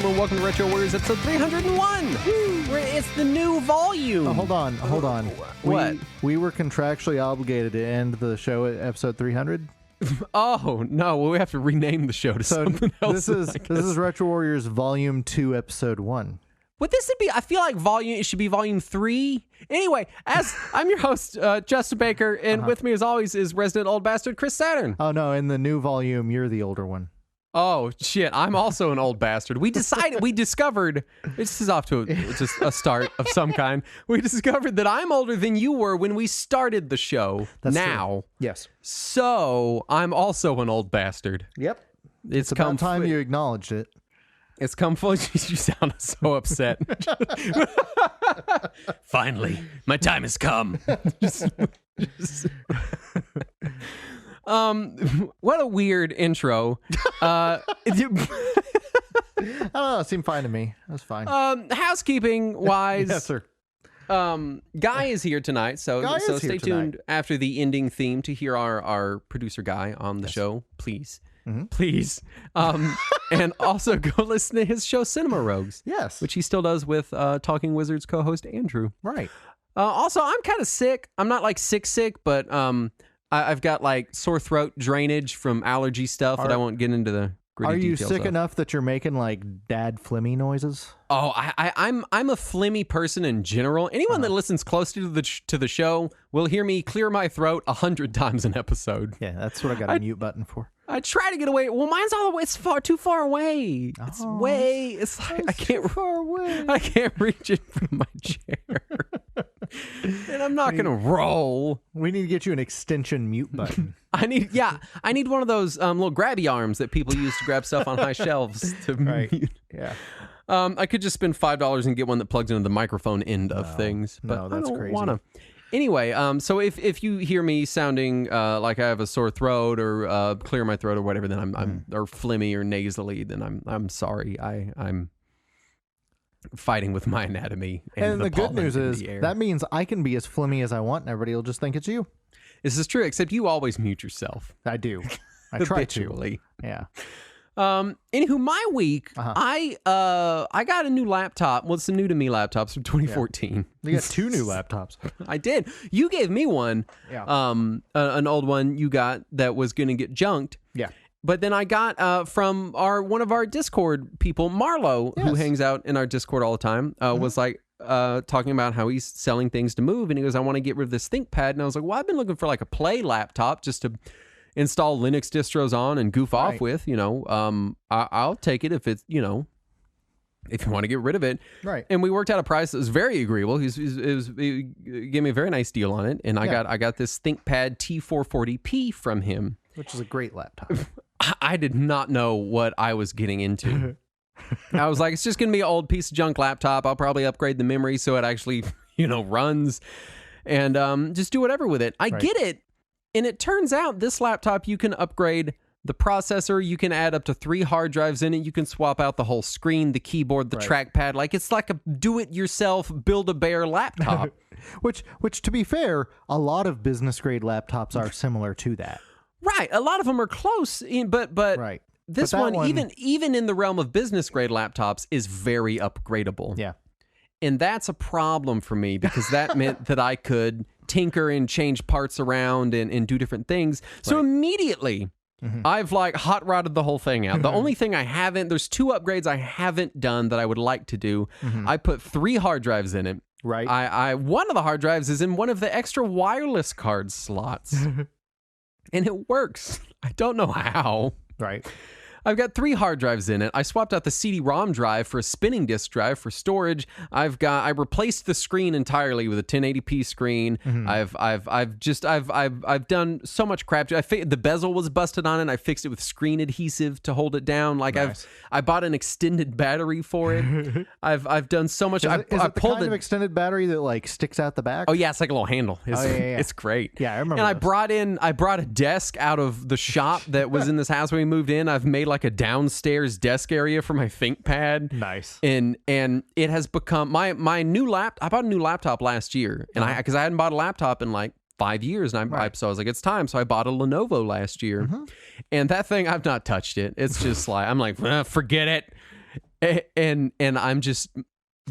Cinema. Welcome to Retro Warriors episode 301. It's the new volume. Oh, hold on. What? We were contractually obligated to end the show at episode 300. Oh, no. Well, we have to rename the show to something else. This is Retro Warriors Volume 2, Episode 1. But this would be, I feel like it should be volume 3. Anyway, as I'm your host, Justin Baker, and with me as always is resident old bastard Chris Saturn. Oh, no. In the new volume, you're the older one. Oh, shit. I'm also an old bastard. We discovered, this is off to just a start of some kind. We discovered that I'm older than you were when we started the show. That's now. True. Yes. So I'm also an old bastard. Yep. It's about time you acknowledged it. It's come full. You sound so upset. Finally, my time has come. What a weird intro. I don't know. It seemed fine to me. That's fine. Housekeeping wise, Yes, sir. Guy is here tonight, so stay tuned after the ending theme to hear our producer Guy on the show, please. Mm-hmm. Please. And also go listen to his show Cinema Rogues. Yes. Which he still does with Talking Wizards co-host Andrew. Right. Also, I'm kind of sick. I'm not like sick, but I've got like sore throat drainage from allergy stuff that I won't get into the gritty details of. Are you sick enough that you're making like dad flimmy noises? Oh, I'm a flimmy person in general. Anyone that listens closely to the show will hear me clear my throat 100 times an episode. Yeah, that's what I got a mute button for. I try to get away. Well, mine's all the way. It's too far away. It's like I can't far away. I can't reach it from my chair. And I'm not gonna roll. We need to get you an extension mute button. I need one of those little grabby arms that people use to grab stuff on high shelves to mute. Yeah. I could just spend $5 and get one that plugs into the microphone end of things, but that's I don't crazy. wanna. Anyway, so if you hear me sounding like I have a sore throat or clear my throat or whatever, then I'm or flimmy or nasally, then I'm sorry. I'm fighting with my anatomy. And the good news is the that means I can be as flimmy as I want, and everybody will just think it's you. This is true, except you always mute yourself. I do. I try to. Habitually. Yeah. Anywho, my week, I got a new laptop. Well, it's a new to me laptops from 2014. Yeah. You got 2 new laptops. I did. You gave me one. Yeah. An old one you got that was going to get junked. Yeah. But then I got from one of our Discord people, Marlo, who hangs out in our Discord all the time, was like talking about how he's selling things to move, and he goes, "I want to get rid of this ThinkPad." And I was like, "Well, I've been looking for like a play laptop just to install Linux distros on and goof off with, I'll take it if it's, if you want to get rid of it." Right. And we worked out a price that was very agreeable. He gave me a very nice deal on it. And I got this ThinkPad T440p from him. Which is a great laptop. I did not know what I was getting into. I was like, it's just going to be an old piece of junk laptop. I'll probably upgrade the memory so it actually, runs and just do whatever with it. I get it. And it turns out this laptop, you can upgrade the processor. You can add up to 3 hard drives in it. You can swap out the whole screen, the keyboard, the trackpad. Like it's like a do-it-yourself, Build-A-Bear laptop. which, to be fair, a lot of business-grade laptops are similar to that. Right. A lot of them are close, but right. This one, even in the realm of business-grade laptops, is very upgradable. Yeah. And that's a problem for me because that meant that I could tinker and change parts around and do different things. So immediately, I've like hot rodded the whole thing out. The only thing there's 2 upgrades I haven't done that I would like to do. I put 3 hard drives in it. Right. One of the hard drives is in one of the extra wireless card slots. And it works. I don't know how. Right. I've got 3 hard drives in it. I swapped out the CD-ROM drive for a spinning disk drive for storage. I replaced the screen entirely with a 1080p screen. I've done so much crap. The bezel was busted on it. I fixed it with screen adhesive to hold it down. Like nice. I bought an extended battery for it. I've done so much. Is it the kind of extended battery that like sticks out the back? Oh yeah, it's like a little handle. It's great. Yeah, I remember. And I brought a desk out of the shop that was in this house when we moved in. I've made like a downstairs desk area for my ThinkPad. Nice. And it has become my new laptop. I bought a new laptop last year, and because I hadn't bought a laptop in like 5 years, and so I was like, it's time. So I bought a Lenovo last year, and that thing, I've not touched it. It's just like I'm like, forget it. and I'm just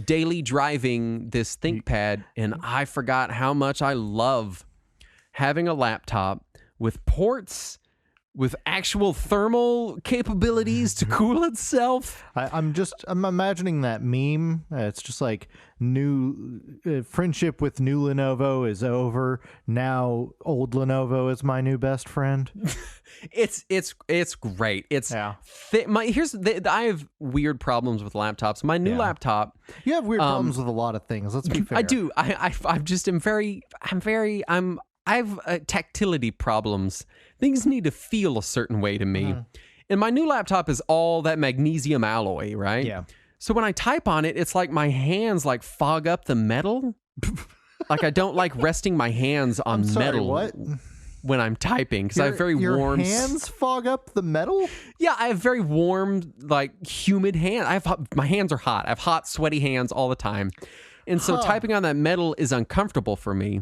daily driving this ThinkPad, and I forgot how much I love having a laptop with ports, with actual thermal capabilities to cool itself. I'm imagining that meme. It's just like new friendship with new Lenovo is over. Now old Lenovo is my new best friend. It's great. It's Yeah. I have weird problems with laptops. My new laptop. You have weird problems with a lot of things. Let's be fair. I do. I have tactility problems. Things need to feel a certain way to me. And my new laptop is all that magnesium alloy, right? Yeah. So when I type on it, it's like my hands like fog up the metal. Like I don't like resting my hands on metal. What? When I'm typing, because I have very warm. Your hands fog up the metal? Yeah, I have very warm, like humid hands. My hands are hot. I have hot, sweaty hands all the time, and so typing on that metal is uncomfortable for me.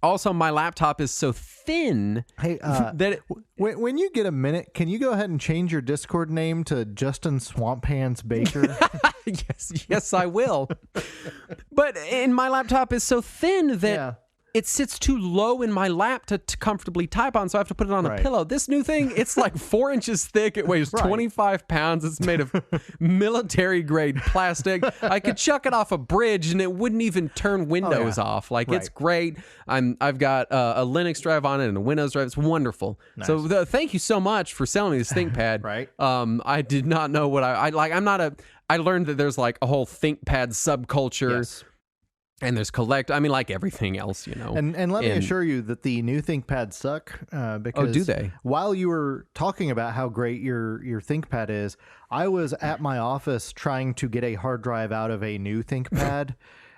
Also, my laptop is so thin that when you get a minute, can you go ahead and change your Discord name to Justin Swamphands Baker? yes, I will. But my laptop is so thin that it sits too low in my lap to comfortably type on, so I have to put it on a pillow. This new thing, it's like 4 inches thick. It weighs 25 pounds. It's made of military-grade plastic. I could chuck it off a bridge, and it wouldn't even turn Windows off. Like, it's great. I've got a Linux drive on it and a Windows drive. It's wonderful. Nice. So thank you so much for selling me this ThinkPad. Right. I did not know what I like. I learned that there's like a whole ThinkPad subculture. Yes. And there's like everything else, you know. And let me assure you that the new ThinkPads suck. Because do they? While you were talking about how great your ThinkPad is, I was at my office trying to get a hard drive out of a new ThinkPad,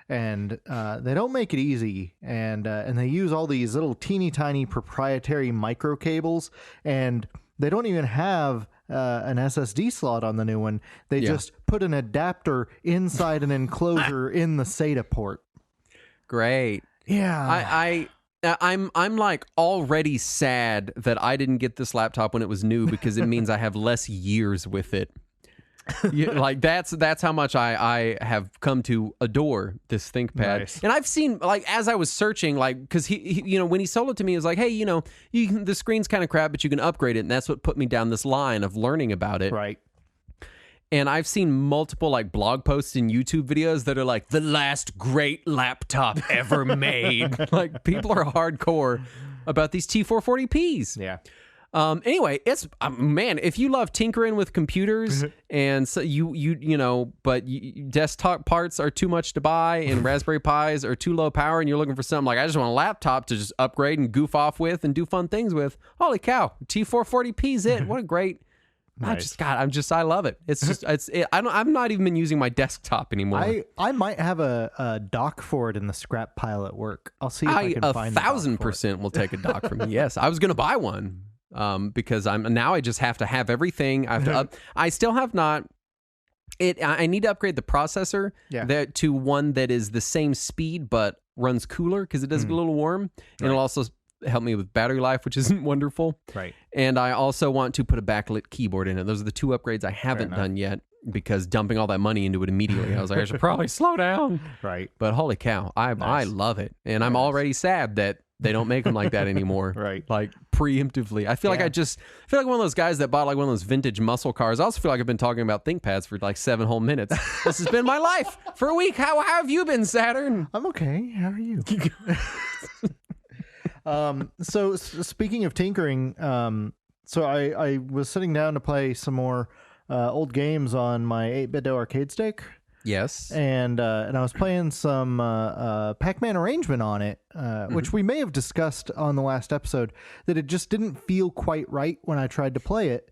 and they don't make it easy. And they use all these little teeny tiny proprietary micro cables, and they don't even have an SSD slot on the new one. They just put an adapter inside an enclosure in the SATA port. Great. Yeah. I'm like already sad that I didn't get this laptop when it was new, because it means I have less years with it. Like that's how much I have come to adore this ThinkPad. Nice. And I've seen, like, as I was searching, like, because he when he sold it to me, he was like, hey, the screen's kind of crap, but you can upgrade it, and that's what put me down this line of learning about it. Right. And I've seen multiple like blog posts and YouTube videos that are like the last great laptop ever made. Like, people are hardcore about these T440Ps. Yeah. Anyway, it's man, if you love tinkering with computers and so but desktop parts are too much to buy and Raspberry Pis are too low power, and you're looking for something like, I just want a laptop to just upgrade and goof off with and do fun things with. Holy cow, T440P's it. What a great. Nice. I love it. It's just, I'm not even using my desktop anymore. I might have a dock for it in the scrap pile at work. I'll see if I can find 1,000% will take a dock from me. Yes, I was going to buy one because I just have to have everything. I have to I still have not. I need to upgrade the processor to one that is the same speed but runs cooler, because it does get a little warm, and it'll also help me with battery life, which isn't wonderful. Right. And I also want to put a backlit keyboard in it. Those are the two upgrades I haven't done yet, because dumping all that money into it immediately, I was like, I should probably slow down. Right. But holy cow, I love it. And I'm already sad that they don't make them like that anymore. Right. Like, preemptively. I feel like I feel like one of those guys that bought like one of those vintage muscle cars. I also feel like I've been talking about ThinkPads for like 7 whole minutes. This has been my life for a week. How have you been, Saturn? I'm okay. How are you? So speaking of tinkering, so I was sitting down to play some more old games on my 8-bit arcade stick. Yes. And I was playing some Pac-Man arrangement on it, which we may have discussed on the last episode, that it just didn't feel quite right when I tried to play it.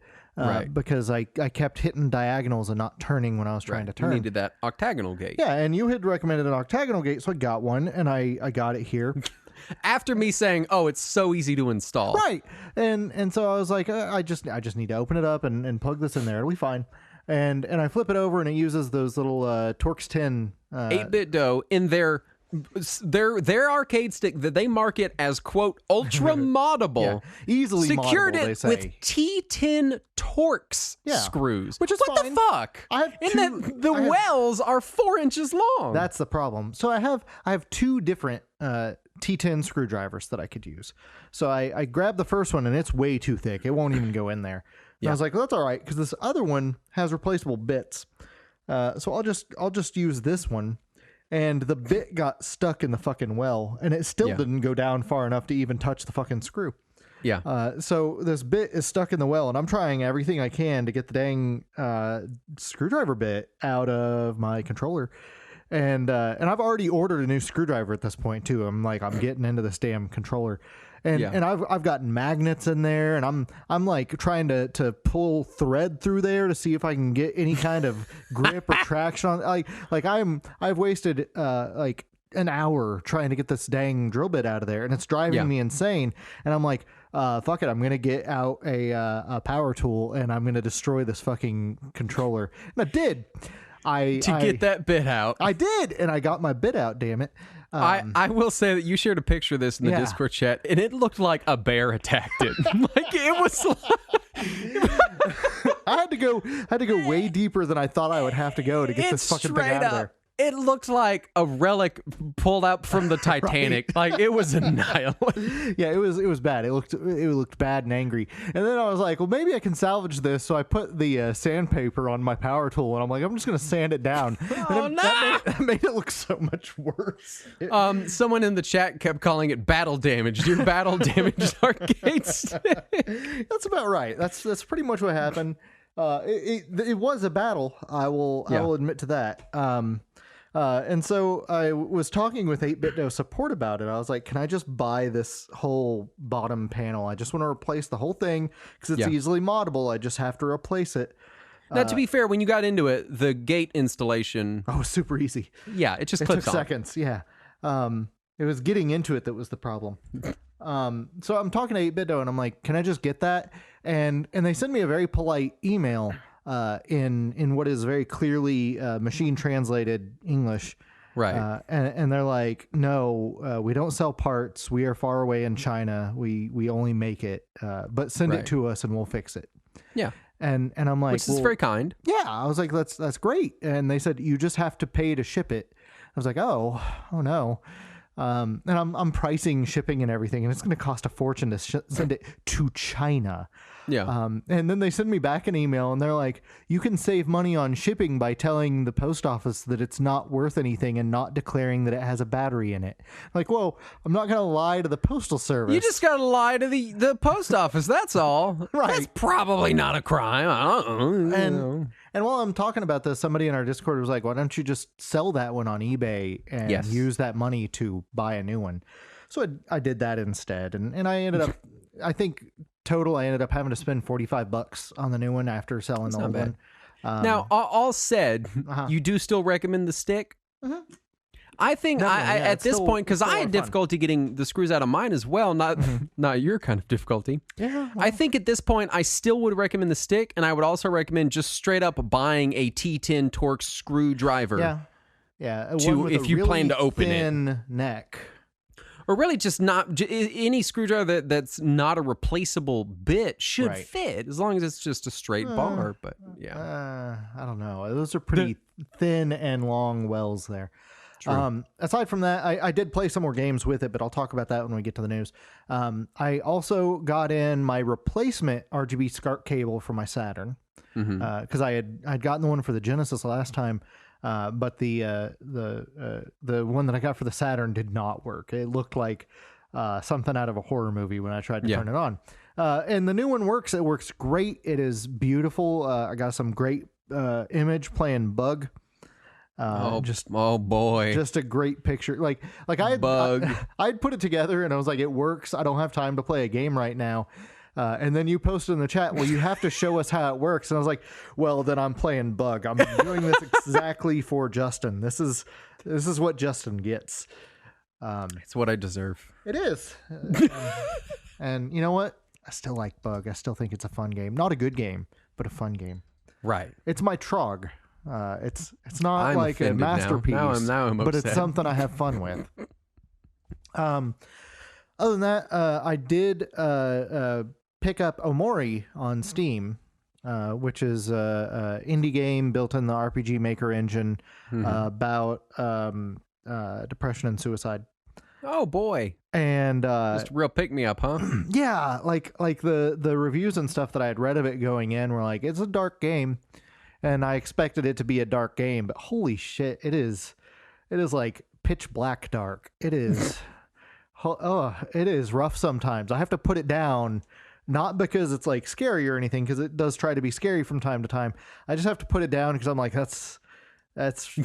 Because I kept hitting diagonals and not turning when I was trying to turn. You needed that octagonal gate. Yeah, and you had recommended an octagonal gate, so I got one, and I got it here. After me saying, "Oh, it's so easy to install," right? And so I was like, I just need to open it up and plug this in there. It'll be fine. And I flip it over, and it uses those little Torx 10 8-bit dough in their their arcade stick that they market as quote ultra moddable, easily secured moddable, it they say. with T10 Torx screws, which is what fine. the fuck? The wells are 4 inches long. That's the problem. So I have 2 different T10 screwdrivers that I could use. So I grabbed the first one and it's way too thick. It won't even go in there. And I was like, well, that's all right because this other one has replaceable bits. So I'll just use this one. And the bit got stuck in the fucking well, and it still didn't go down far enough to even touch the fucking screw. Yeah. So this bit is stuck in the well, and I'm trying everything I can to get the dang screwdriver bit out of my controller. And I've already ordered a new screwdriver at this point too. I'm getting into this damn controller. And I've gotten magnets in there, and I'm like trying to pull thread through there to see if I can get any kind of grip or traction on. I've wasted like an hour trying to get this dang drill bit out of there, and it's driving me insane. And I'm like, fuck it, I'm gonna get out a power tool and I'm gonna destroy this fucking controller. And I did. Get that bit out. I did, and I got my bit out. Damn it. I will say that you shared a picture of this in the Discord chat, and it looked like a bear attacked it. Like it was. I had to go way deeper than I thought I would have to go to get this fucking thing out of there. It looked like a relic pulled out from the Titanic. Like it was annihilated. Yeah, it was bad. It looked bad and angry. And then I was like, well, maybe I can salvage this. So I put the sandpaper on my power tool, and I'm like, I'm just gonna sand it down. That made it look so much worse. Someone in the chat kept calling it battle damage. Your battle damaged arcade stick. That's about right. That's pretty much what happened. It was a battle. I will admit to that. And so I was talking with 8BitDo support about it. I was like, can I just buy this whole bottom panel? I just want to replace the whole thing because it's easily moddable. I just have to replace it. Now, to be fair, when you got into it, the gate installation... Oh, super easy. Yeah, it took seconds, yeah. It was getting into it that was the problem. So I'm talking to 8BitDo, and I'm like, can I just get that? And they send me a very polite email in what is very clearly machine translated English. Right. And they're like, no, we don't sell parts. We are far away in China. We only make it, but send it to us and we'll fix it. Yeah. And I'm like, which is very kind. Yeah. I was like, that's great. And they said, you just have to pay to ship it. I was like, oh no. And I'm pricing shipping and everything, and it's going to cost a fortune to send it to China. Yeah. And then they send me back an email, and they're like, you can save money on shipping by telling the post office that it's not worth anything and not declaring that it has a battery in it. Like, whoa, I'm not going to lie to the postal service. You just got to lie to the post office. That's all. Right. That's probably not a crime. I don't know. And while I'm talking about this, somebody in our Discord was like, why don't you just sell that one on eBay and use that money to buy a new one? So I did that instead. And I ended up, I think total, I ended up having to spend $45 on the new one after selling the old one. Now, all said, you do still recommend the stick? Mm-hmm. I think at this point, because I had difficulty getting the screws out of mine as well, not your kind of difficulty. Yeah. I think at this point, I still would recommend the stick, and I would also recommend just straight up buying a T10 Torx screwdriver. Yeah. Yeah. If you plan to open thin neck. Or really just not any screwdriver that's not a replaceable bit should fit as long as it's just a straight bar. But yeah, I don't know. Those are pretty thin and long wells there. Aside from that, I did play some more games with it, but I'll talk about that when we get to the news. I also got in my replacement RGB SCART cable for my Saturn because I'd gotten the one for the Genesis last time. But the one that I got for the Saturn did not work. It looked like something out of a horror movie when I tried to turn it on. And the new one works. It works great. It is beautiful. I got some great image playing Bug. Oh boy, just a great picture. Like I'd put it together and I was like, it works. I don't have time to play a game right now. And then you posted in the chat, well, you have to show us how it works. And I was like, well, then I'm playing Bug. I'm doing this exactly for Justin. This is what Justin gets. It's what I deserve. It is. And you know what? I still like Bug. I still think it's a fun game. Not a good game, but a fun game. Right. It's my Trog. It's not I'm like a offended now. masterpiece, Now I'm but it's upset. something I have fun with. Other than that, I did pick up Omori on Steam, which is a indie game built in the RPG Maker engine about depression and suicide. Oh boy. And Just real pick me up, huh? yeah, like the reviews and stuff that I had read of it going in were like, it's a dark game, and I expected it to be a dark game, but holy shit, it is like pitch black dark. It is it is rough sometimes. I have to put it down, not because it's like scary or anything, because it does try to be scary from time to time. I just have to put it down because I'm like, that's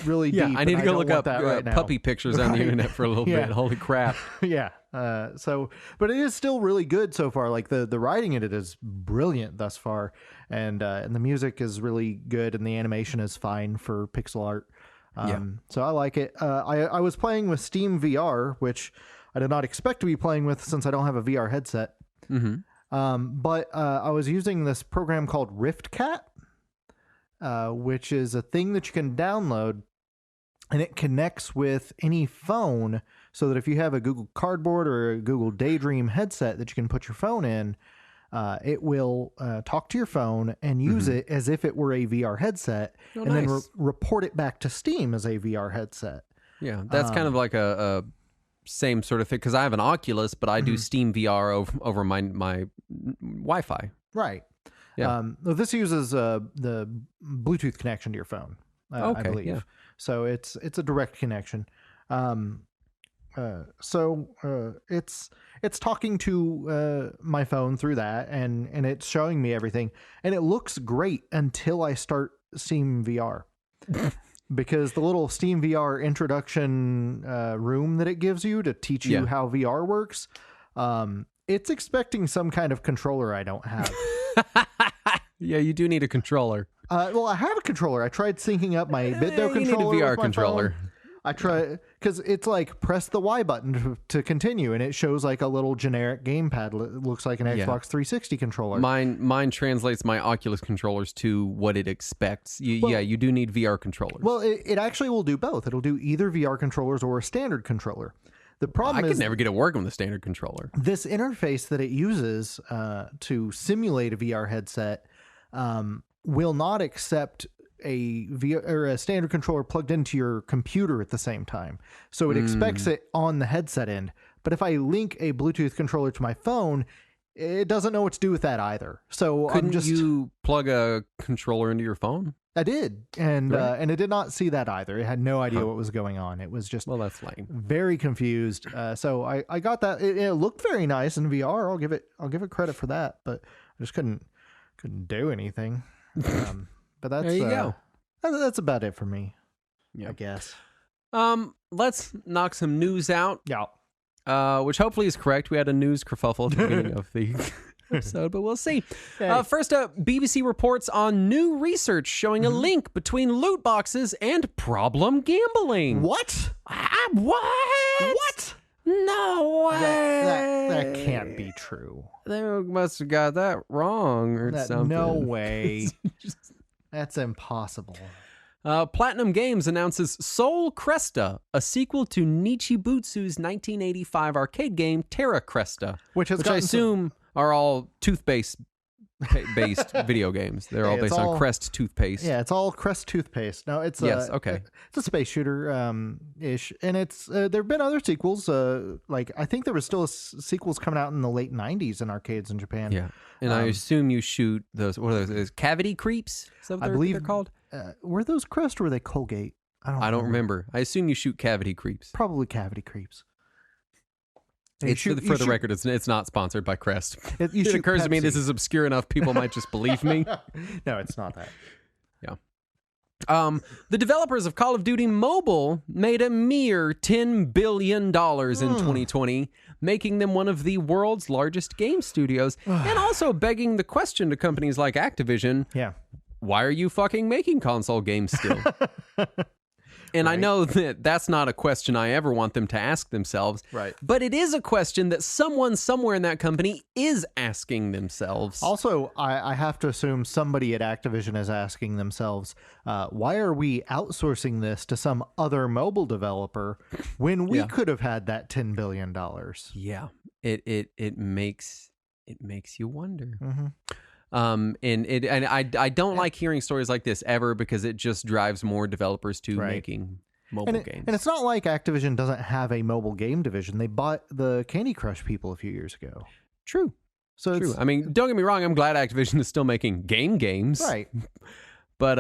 really Yeah, deep. I need to go look up that right now. puppy pictures on the internet for a little Yeah. bit. Holy crap. Yeah. But it is still really good so far. Like the writing in it is brilliant thus far, and the music is really good, and the animation is fine for pixel art. So I like it. I was playing with Steam VR, which I did not expect to be playing with since I don't have a VR headset. But I was using this program called RiftCat, which is a thing that you can download, and it connects with any phone, so that if you have a Google Cardboard or a Google Daydream headset that you can put your phone in, it will talk to your phone and use it as if it were a VR headset, Oh, and then nice. report it back to Steam as a VR headset. Yeah, that's kind of like a same sort of thing, because I have an Oculus, but I do Steam VR over my Wi-Fi. Right. Yeah. Well, this uses the Bluetooth connection to your phone, I Okay, believe. yeah. So it's a direct connection. It's talking to my phone through that, and it's showing me everything, and it looks great until I start Steam VR. Because the little Steam VR introduction room that it gives you to teach you how VR works, it's expecting some kind of controller I don't have. Yeah, you do need a controller. Well, I have a controller. I tried syncing up my BitDo You controller. need a VR with my controller. phone. I try because it's like press the Y button to continue, and it shows like a little generic gamepad. It looks like an Xbox 360 controller. Mine translates my Oculus controllers to what it expects. You do need VR controllers. Well, it actually will do both. It'll do either VR controllers or a standard controller. The problem I is could never get it working with a standard controller. this interface that it uses to simulate a VR headset will not accept a VR or a standard controller plugged into your computer at the same time. So it expects it on the headset end. But if I link a Bluetooth controller to my phone, it doesn't know what to do with that either. So Couldn't you plug a controller into your phone? I did, and it did not see that either. It had no idea what was going on. It was just That's lame. very confused. So I got that. It looked very nice in VR. I'll give it credit for that. But I just couldn't do anything. But that's There you go. That's about it for me. Yeah. I guess. Let's knock some news out. Yeah. Which hopefully is correct. We had a news kerfuffle at the beginning of the episode, but we'll see. Hey. First up, BBC reports on new research showing a link between loot boxes and problem gambling. What? What? No way. That can't be true. They must have got that wrong or something. No way. That's impossible. Platinum Games announces Soul Cresta, a sequel to Nichibutsu's 1985 arcade game Terra Cresta, Which I gotten assume are all toothpaste based video games. They're all Hey, based it's on all- Crest toothpaste. Yeah, it's all Crest toothpaste. No, it's Yes, okay. It's a space shooter ish, and it's there've been other sequels. Like I think there was still sequels coming out in the late '90s in arcades in Japan. Yeah. And I assume you shoot those, what are those, cavity creeps? Is that what I they're believe called? Were those Crest or were they Colgate? I don't remember. I assume you shoot cavity creeps. Probably cavity creeps. And It's, for the record, it's not sponsored by Crest. It It occurs to me this is obscure enough people might just believe me. No, it's not that. The developers of Call of Duty Mobile made a mere $10 billion in 2020, making them one of the world's largest game studios, and also begging the question to companies like Activision, Yeah. why are you fucking making console games still? And I Right. know that that's not a question I ever want them to ask themselves. Right. But it is a question that someone somewhere in that company is asking themselves. Also, I have to assume somebody at Activision is asking themselves, why are we outsourcing this to some other mobile developer when we could have had that $10 billion? Yeah. It makes you wonder. Mm-hmm. And I don't like hearing stories like this ever because it just drives more developers to making mobile games. And it's not like Activision doesn't have a mobile game division. They bought the Candy Crush people a few years ago. True. So True. I mean, don't get me wrong. I'm glad Activision is still making games. Right. But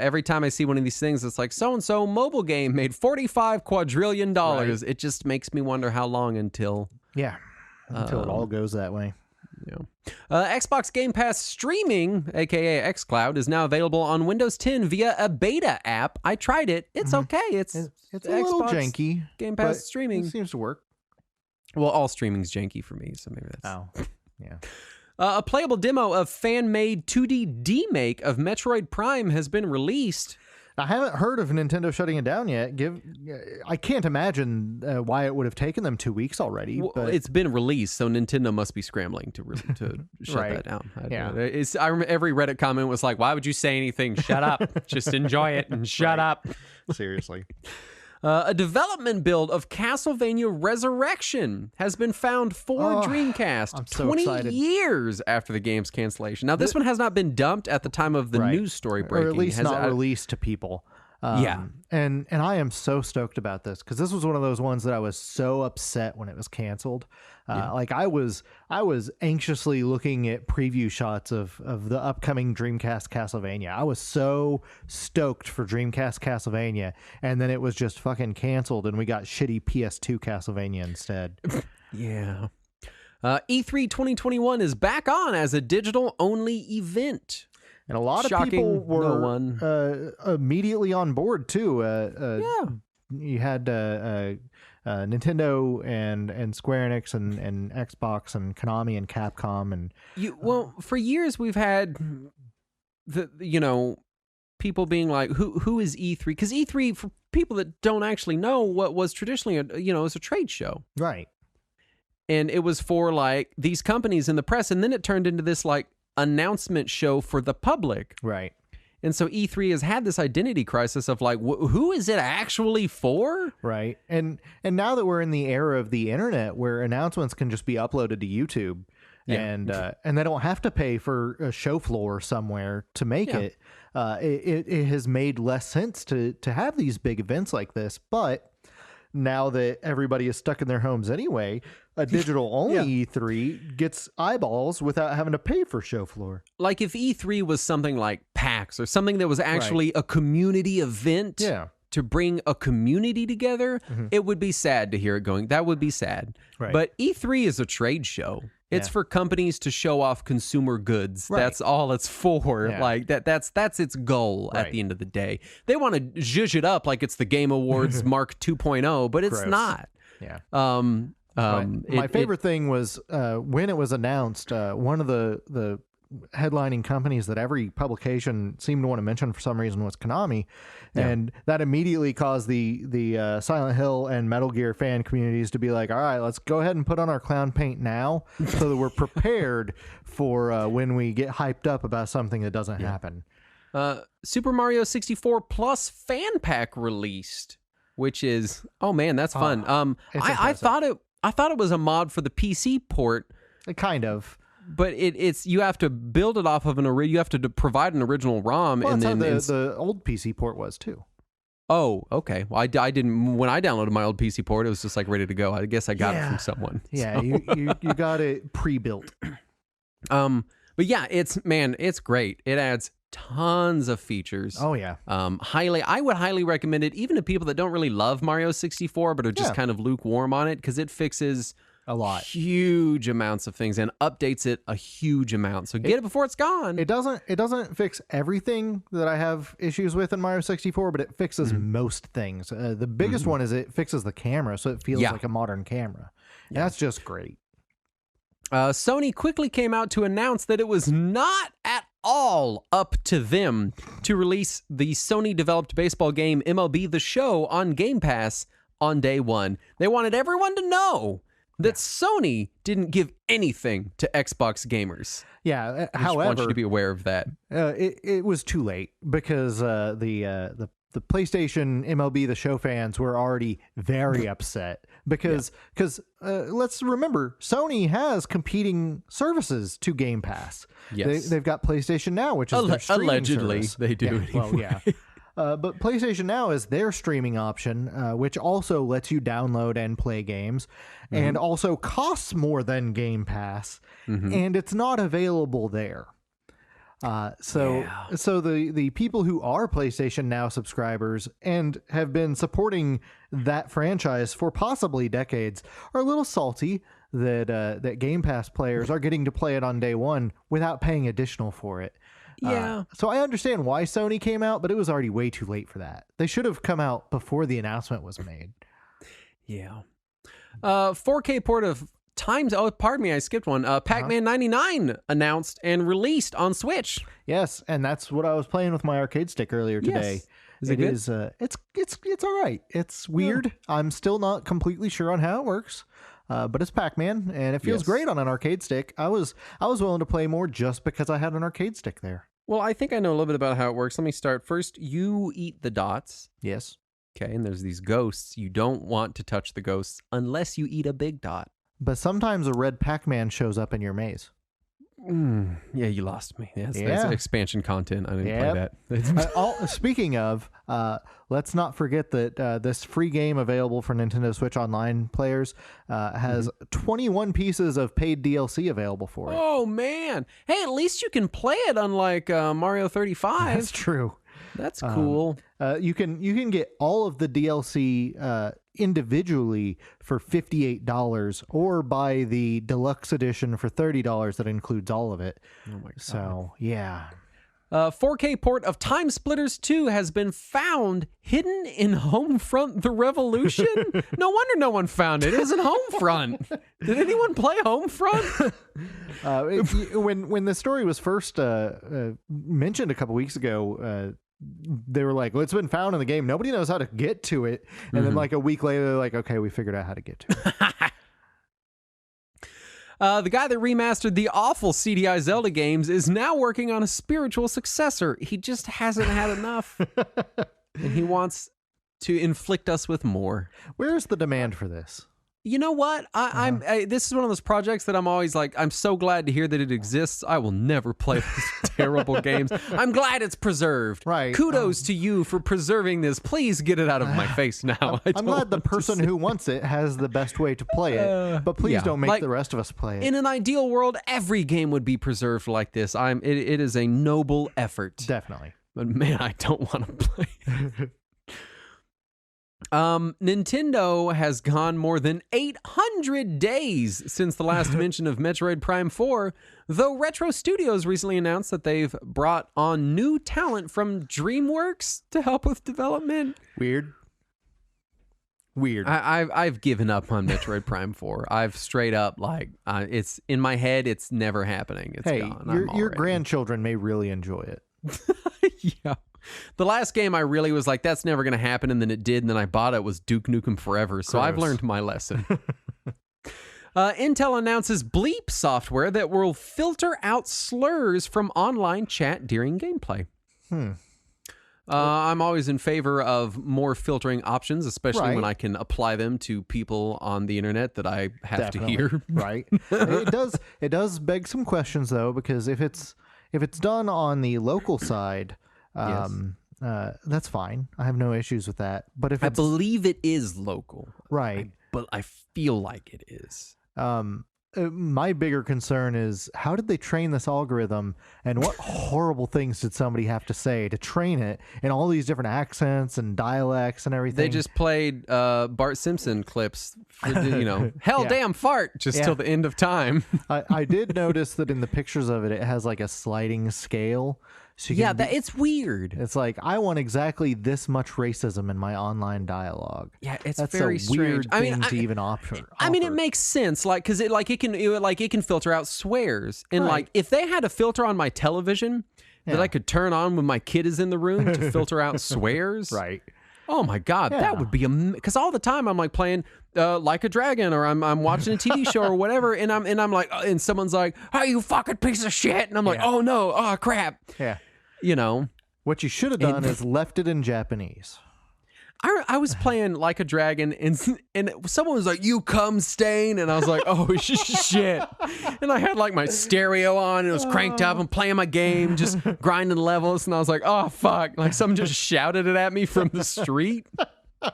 every time I see one of these things, it's like so-and-so mobile game made $45 quadrillion. Right. It just makes me wonder how long until it all goes that way. Xbox Game Pass streaming, aka xCloud, is now available on Windows 10 via a beta app. I tried it. It's okay. It's a little Xbox janky. Game Pass but streaming. It seems to work. Well, all streaming's janky for me, so maybe that's... Oh, yeah. A playable demo of fan-made 2D demake of Metroid Prime has been released. I haven't heard of Nintendo shutting it down yet. I can't imagine why it would have taken them 2 weeks already. Well, but it's been released, so Nintendo must be scrambling to shut Right. that down. Yeah. I remember every Reddit comment was like, "Why would you say anything? Shut up! Just enjoy it and shut up." seriously. A development build of Castlevania Resurrection has been found for Dreamcast I'm so 20 excited. years after the game's cancellation. Now, this one has not been dumped at the time of the news story breaking. Or at least Has not it- released to people. Yeah. And I am so stoked about this because this was one of those ones that I was so upset when it was canceled. Like I was anxiously looking at preview shots of the upcoming Dreamcast Castlevania. I was so stoked for Dreamcast Castlevania, and then it was just fucking canceled, and we got shitty PS2 Castlevania instead. Yeah. E3 2021 is back on as a digital-only event. And a lot of Shocking, people no were one. immediately on board too. You had Nintendo and Square Enix and Xbox and Konami and Capcom and Well, for years we've had people being like, who is E3? Because E3, for people that don't actually know, what was traditionally is a trade show, right. and it was for like these companies in the press, and then it turned into this like announcement show for the public. Right. And so E3 has had this identity crisis of like, who is it actually for? Right. And now that we're in the era of the internet where announcements can just be uploaded to YouTube and they don't have to pay for a show floor somewhere to make it, it has made less sense to have these big events like this. But now that everybody is stuck in their homes anyway, a digital-only E3 gets eyeballs without having to pay for show floor. Like if E3 was something like PAX or something that was actually a community event to bring a community together, it would be sad to hear it going. That would be sad. Right. But E3 is a trade show. It's for companies to show off consumer goods. Right. That's all it's for. Yeah. Like that's its goal at the end of the day. They want to zhuzh it up like it's the Game Awards Mark 2.0, but it's Gross. not. Yeah. My My favorite thing was when it was announced, one of the headlining companies that every publication seemed to want to mention for some reason was Konami, and that immediately caused the Silent Hill and Metal Gear fan communities to be like, all right, let's go ahead and put on our clown paint now so that we're prepared for when we get hyped up about something that doesn't happen. Super Mario 64 Plus Fan Pack released, which is that's fun. I thought it was a mod for the PC port, Kind of. but it's you have to build it off of you have to provide an original ROM, Well, and that's then how the old PC port was too. Oh, okay. Well, I didn't. When I downloaded my old PC port, it was just like ready to go. I guess I got it from someone. Yeah, So. you got it pre-built. But yeah, it's great. It adds tons of features. Oh yeah. I would highly recommend it, even to people that don't really love Mario 64, but are just kind of lukewarm on it, because it fixes a lot, huge amounts of things and updates it a huge amount. So get it before it's gone. It doesn't fix everything that I have issues with in Mario 64, but it fixes most things. The biggest one is it fixes the camera, so it feels like a modern camera. That's just great. Sony quickly came out to announce that it was not at all up to them to release the Sony-developed baseball game MLB The Show on Game Pass on day one. They wanted everyone to know that Sony didn't give anything to Xbox gamers. Yeah, I just want you to be aware of that. It was too late because the PlayStation MLB The Show fans were already very upset because let's remember, Sony has competing services to Game Pass. Yes. They've got PlayStation Now, which is their streaming allegedly service. they do. Yeah, anyway. well, yeah. But PlayStation Now is their streaming option, which also lets you download and play games, and also costs more than Game Pass, and it's not available there. So the people who are PlayStation Now subscribers and have been supporting that franchise for possibly decades are a little salty that Game Pass players are getting to play it on day one without paying additional for it. Yeah. So I understand why Sony came out, but it was already way too late for that. They should have come out before the announcement was made. Yeah. 4K port of Times. Oh, pardon me, I skipped one. Pac-Man 99 announced and released on Switch. Yes, and that's what I was playing with my arcade stick earlier today. Yes. Is it good? It's all right. It's weird. Yeah. I'm still not completely sure on how it works. But it's Pac-Man, and it feels great on an arcade stick. I was willing to play more just because I had an arcade stick there. Well, I think I know a little bit about how it works. Let me start. First, you eat the dots. Yes. Okay, and there's these ghosts. You don't want to touch the ghosts unless you eat a big dot. But sometimes a red Pac-Man shows up in your maze. Yeah, you lost me. That's expansion content. I didn't play that. Speaking of, let's not forget that this free game available for Nintendo Switch Online players has 21 pieces of paid DLC available for it. Oh, man. Hey, at least you can play it unlike Mario 35. That's true. That's cool. You can get all of the DLC individually for $58 or buy the deluxe edition for $30 that includes all of it. Oh my god. So, yeah. 4K port of Time Splitters 2 has been found hidden in Homefront The Revolution. No wonder no one found it. It was in Homefront. Did anyone play Homefront? When the story was first mentioned a couple weeks ago, they were like, well, it's been found in the game. Nobody knows how to get to it. And then like a week later, they're like, okay, we figured out how to get to it. The guy that remastered the awful CDI Zelda games is now working on a spiritual successor. He just hasn't had enough. And he wants to inflict us with more. Where's the demand for this? You know what? This is one of those projects that I'm always like, I'm so glad to hear that it exists. I will never play those terrible games. I'm glad it's preserved. Right. Kudos to you for preserving this. Please get it out of my face now. I'm glad the person who wants it has the best way to play it, but please don't make the rest of us play it. In an ideal world, every game would be preserved like this. It is a noble effort. Definitely. But man, I don't want to play it. Nintendo has gone more than 800 days since the last mention of Metroid Prime 4, though Retro Studios recently announced that they've brought on new talent from DreamWorks to help with development. Weird. I've given up on Metroid Prime 4. I've straight up it's in my head. It's never happening. It's gone. Your grandchildren may really enjoy it. Yeah. The last game I really was like, that's never going to happen, and then it did, and then I bought it, was Duke Nukem Forever, so I've learned my lesson. Intel announces Bleep software that will filter out slurs from online chat during gameplay. I'm always in favor of more filtering options, especially when I can apply them to people on the internet that I have to hear. Right. It does beg some questions, though, because if it's done on the local side... that's fine. I have no issues with that. But if I believe it is local, right? But I feel like it is. My bigger concern is how did they train this algorithm, and what horrible things did somebody have to say to train it in all these different accents and dialects and everything? They just played Bart Simpson clips, hell damn fart, till the end of time. I did notice that in the pictures of it, it has like a sliding scale. So you Yeah, can it's weird. it's like, I want exactly this much racism in my online dialogue. Yeah, it's That's very a strange. weird thing to even offer. I mean, it makes sense, like, because it can filter out swears, and Right. like if they had a filter on my television that Yeah. I could turn on when my kid is in the room to filter out swears, Right. Oh my God, Yeah. that would be because all the time I'm like playing Like a Dragon, or I'm watching a TV show or whatever, and I'm like, and someone's like, "Hey, you fucking piece of shit," and I'm like, Yeah. "Oh no, oh crap," Yeah. you know. What you should have done is left it in Japanese. I was playing Like a Dragon, and someone was like, "You cum stain," and I was like, "Oh shit!" And I had like my stereo on, and it was cranked up. I'm playing my game, just grinding levels, and I was like, "Oh fuck!" Like someone just shouted it at me from the street. I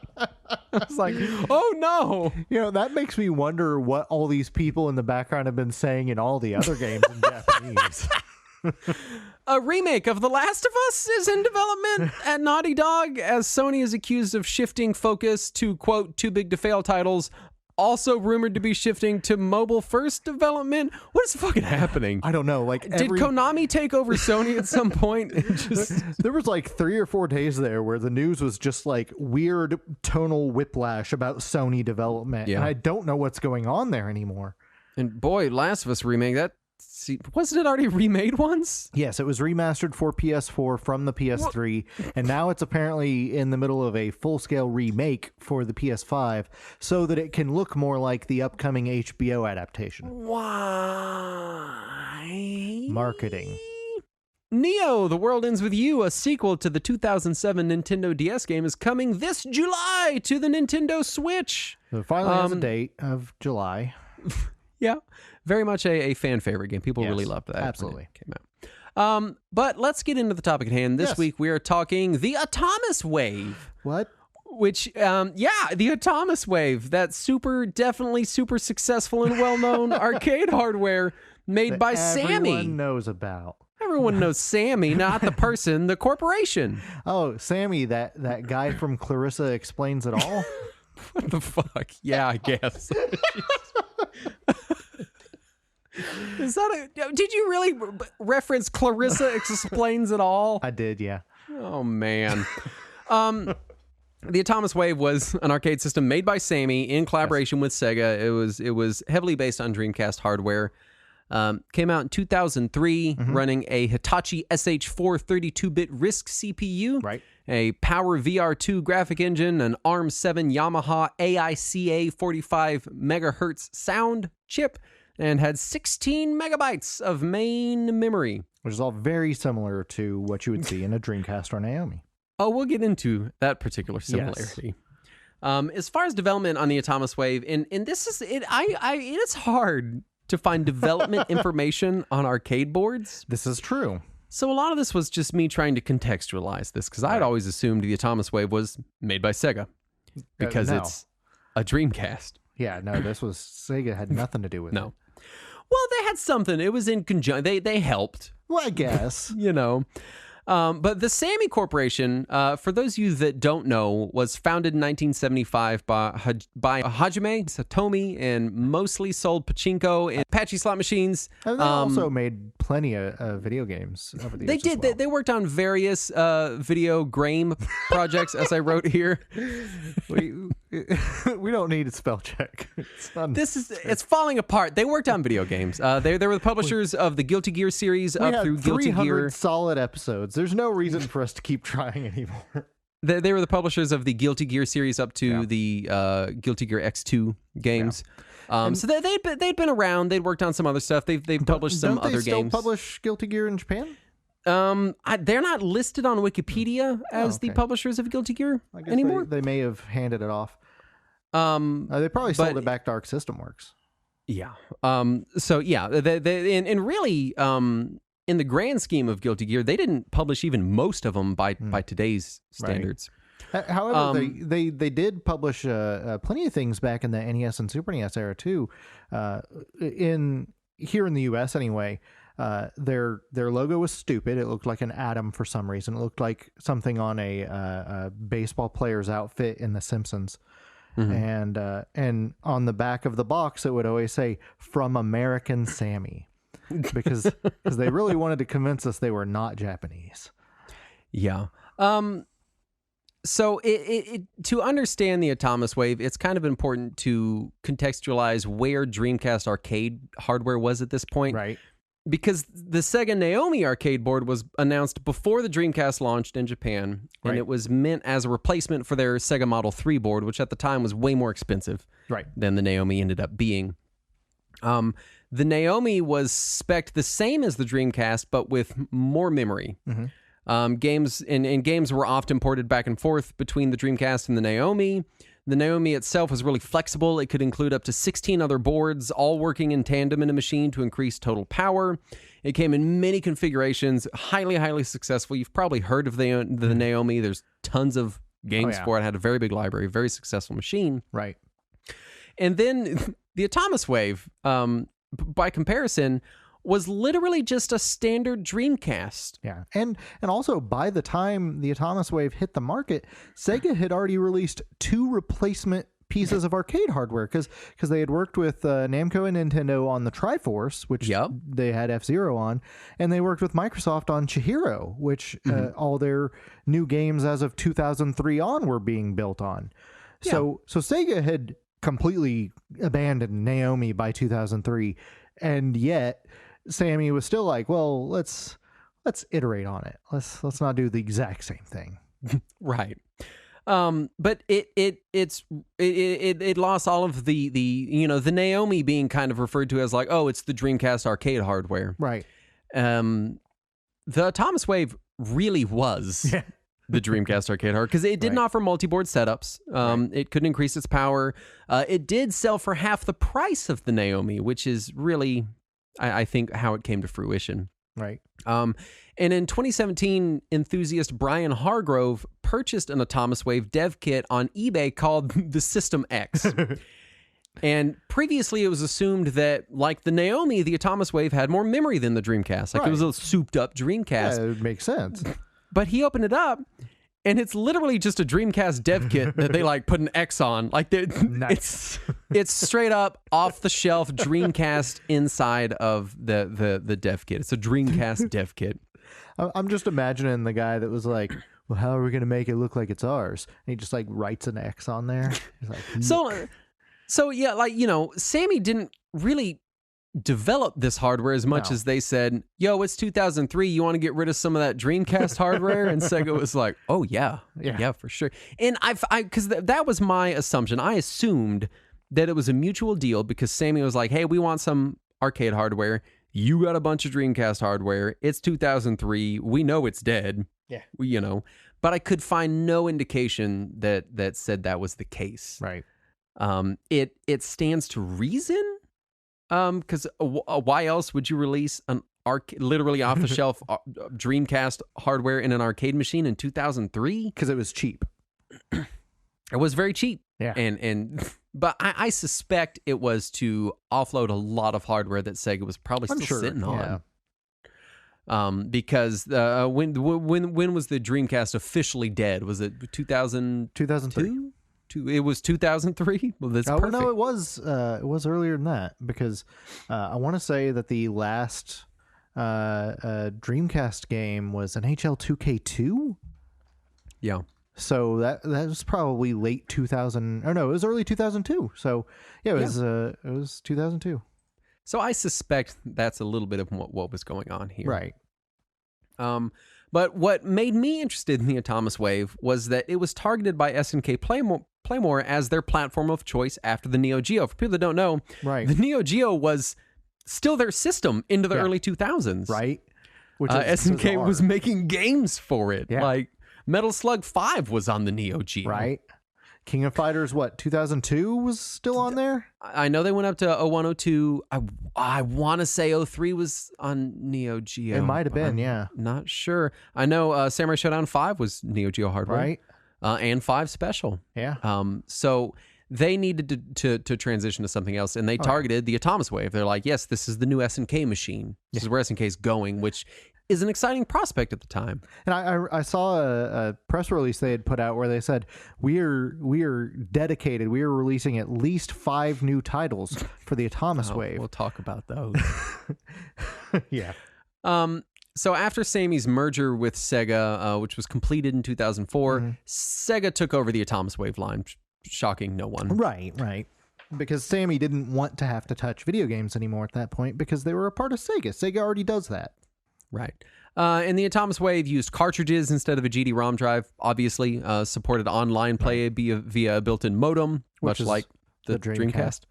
was like, "Oh no!" You know, that makes me wonder what all these people in the background have been saying in all the other games in Japanese. A remake of The Last of Us is in development at Naughty Dog, as Sony is accused of shifting focus to, quote, too big to fail titles, also rumored to be shifting to mobile first development. What is fucking happening? I don't know. Like, Did Konami take over Sony at some point? There was like 3 or 4 days there where the news was just like weird tonal whiplash about Sony development. Yeah. And I don't know what's going on there anymore. And boy, Last of Us remake, wasn't it already remade once? Yes, it was remastered for PS4 from the PS3, and now it's apparently in the middle of a full-scale remake for the PS5 so that it can look more like the upcoming HBO adaptation. Why? Marketing. Neo, The World Ends With You, a sequel to the 2007 Nintendo DS game, is coming this July to the Nintendo Switch. So it finally has a date of July. Yeah, very much a fan favorite game. People really loved that. Absolutely. When it came out. But let's get into the topic at hand. This week we are talking the Atomiswave. What? Which, the Atomiswave, that definitely super successful and well-known arcade hardware made by Sammy. Everyone knows about. Everyone knows Sammy, not the person, the corporation. Oh, Sammy, that guy from Clarissa Explains It All? What the fuck? Yeah, I guess. Is that did you really reference Clarissa Explains It All? I did, yeah. Oh man. The Atomiswave was an arcade system made by Sammy in collaboration with Sega. It was heavily based on Dreamcast hardware. Came out in 2003, running a Hitachi SH4 32-bit RISC CPU, Right. a Power VR2 graphic engine, an ARM7 Yamaha AICA 45 megahertz sound chip, and had 16 megabytes of main memory. Which is all very similar to what you would see in a Dreamcast or Naomi. Oh, we'll get into that particular similarity. Yes. As far as development on the Atomiswave, and this is it. It's hard to find development information on arcade boards. This is true. So a lot of this was just me trying to contextualize this, because I'd always assumed the Atomiswave was made by Sega because no. it's a Dreamcast. Yeah, no, this was Sega had nothing to do with it. No. Well, they had something. It was in conjunction. They helped. Well, I guess. You know. But the Sammy Corporation, for those of you that don't know, was founded in 1975 by Hajime Satomi, and mostly sold pachinko and Apache slot machines. And they also made plenty of video games over the years. They did. As well. They worked on various video game projects, as I wrote here. We don't need a spell check. It's falling apart. They worked on video games. They were the publishers of the Guilty Gear series We up had through Guilty 300 Gear. solid episodes. There's no reason for us to keep trying anymore. They were the publishers of the Guilty Gear series up to the Guilty Gear X2 games. So they'd been around. They'd worked on some other stuff. They've published some other games. Don't they still publish Guilty Gear in Japan? They're not listed on Wikipedia as the publishers of Guilty Gear anymore. They may have handed it off. They probably sold it back to Arc System Works. Yeah. So yeah, and really, in the grand scheme of Guilty Gear, they didn't publish even most of them by today's standards. Right. However, they did publish plenty of things back in the NES and Super NES era too. Here in the US anyway, their logo was stupid. It looked like an atom for some reason. It looked like something on a baseball player's outfit in The Simpsons. And on the back of the box, it would always say "From American Sammy." because they really wanted to convince us they were not Japanese. Yeah. So to understand the Atomiswave, it's kind of important to contextualize where Dreamcast arcade hardware was at this point. Right. Because the Sega Naomi arcade board was announced before the Dreamcast launched in Japan, and Right. it was meant as a replacement for their Sega Model 3 board, which at the time was way more expensive than the Naomi ended up being. The Naomi was spec'd the same as the Dreamcast, but with more memory. Games were often ported back and forth between the Dreamcast and the Naomi. The Naomi itself was really flexible. It could include up to 16 other boards, all working in tandem in a machine to increase total power. It came in many configurations, highly successful. You've probably heard of the Naomi. There's tons of games for it. It had a very big library, very successful machine. Right. And then the Atomiswave, by comparison, was literally just a standard Dreamcast. Yeah. And also, by the time the Atomiswave hit the market, Sega had already released 2 replacement pieces of arcade hardware because they had worked with Namco and Nintendo on the Triforce, which they had F-Zero on, and they worked with Microsoft on Chihiro, which all their new games as of 2003 on were being built on. So Sega had completely abandoned Naomi by 2003, and yet Sammy was still like, well, let's iterate on it. Let's not do the exact same thing. Right. But it lost all of the the Naomi being kind of referred to as like, oh, it's the Dreamcast arcade hardware. Right. The Atomiswave really was the Dreamcast arcade hardware because it didn't offer multi-board setups. It couldn't increase its power. It did sell for half the price of the Naomi, which is really, I think, how it came to fruition. Right. And in 2017, enthusiast Brian Hargrove purchased an Atomiswave dev kit on eBay called the System X. And previously, it was assumed that, like the Naomi, the Atomiswave had more memory than the Dreamcast. Like it was a souped-up Dreamcast. Yeah, it would make sense. But he opened it up, and it's literally just a Dreamcast dev kit that they like put an X on. Like nice. it's straight up off the shelf Dreamcast inside of the dev kit. It's a Dreamcast dev kit. I'm just imagining the guy that was like, well, how are we going to make it look like it's ours? And he just like writes an X on there. He's like, So yeah, like, Sammy didn't really develop this hardware as much as they said, yo, it's 2003. You want to get rid of some of that Dreamcast hardware? And Sega was like, oh yeah, for sure. And because that was my assumption. I assumed that it was a mutual deal because Sammy was like, hey, we want some arcade hardware. You got a bunch of Dreamcast hardware. It's 2003. We know it's dead. Yeah. But I could find no indication that said that was the case. Right. It stands to reason. Because why else would you release an literally off the shelf Dreamcast hardware in an arcade machine in 2003? Because it was cheap. It was very cheap. Yeah. But I suspect it was to offload a lot of hardware that Sega was probably still sitting on. Yeah. Because when was the Dreamcast officially dead? Was it 2002? It was 2003. Well, that's perfect. No, it was earlier than that because I want to say that the last Dreamcast game was NHL 2K2. Yeah. So that was probably late 2000. Or no, it was early 2002. So yeah, it was 2002. So I suspect that's a little bit of what was going on here. Right. But what made me interested in the Atomiswave was that it was targeted by SNK Playmore as their platform of choice after the Neo Geo. For people that don't know, the Neo Geo was still their system into the early 2000s. Right. Which SNK bizarre. was making games for it. Yeah. Like Metal Slug 5 was on the Neo Geo. Right. King of Fighters, 2002 was still on there? I know they went up to 0102. I want to say 03 was on Neo Geo. It might have been, I'm not sure. I know Samurai Showdown 5 was Neo Geo hardware. Right. And 5 Special. Yeah. So they needed to transition to something else, and they targeted the Atomiswave. They're like, yes, this is the new SNK machine. This is where SNK is going, which is an exciting prospect at the time. And I saw a press release they had put out where they said we are dedicated. We are releasing at least 5 new titles for the Atomiswave. We'll talk about those. Yeah. So after Sammy's merger with Sega, which was completed in 2004, Sega took over the Atomiswave line, shocking no one. Right. Because Sammy didn't want to have to touch video games anymore at that point because they were a part of Sega. Sega already does that. Right. And the Atomiswave used cartridges instead of a GD-ROM drive, obviously, supported online play via a built-in modem, much like the Dreamcast.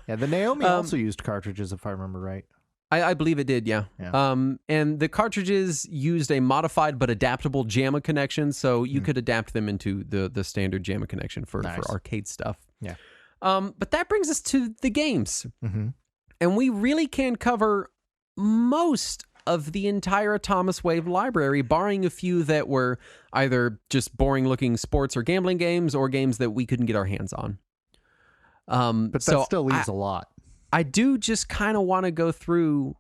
Yeah, the Naomi also used cartridges, if I remember right. I believe it did, yeah. And the cartridges used a modified but adaptable JAMA connection, so you could adapt them into the standard JAMA connection for arcade stuff. Yeah. But that brings us to the games. And we really can cover most of the entire Atomiswave library, barring a few that were either just boring-looking sports or gambling games or games that we couldn't get our hands on. But that still leaves a lot. I do just kind of want to go through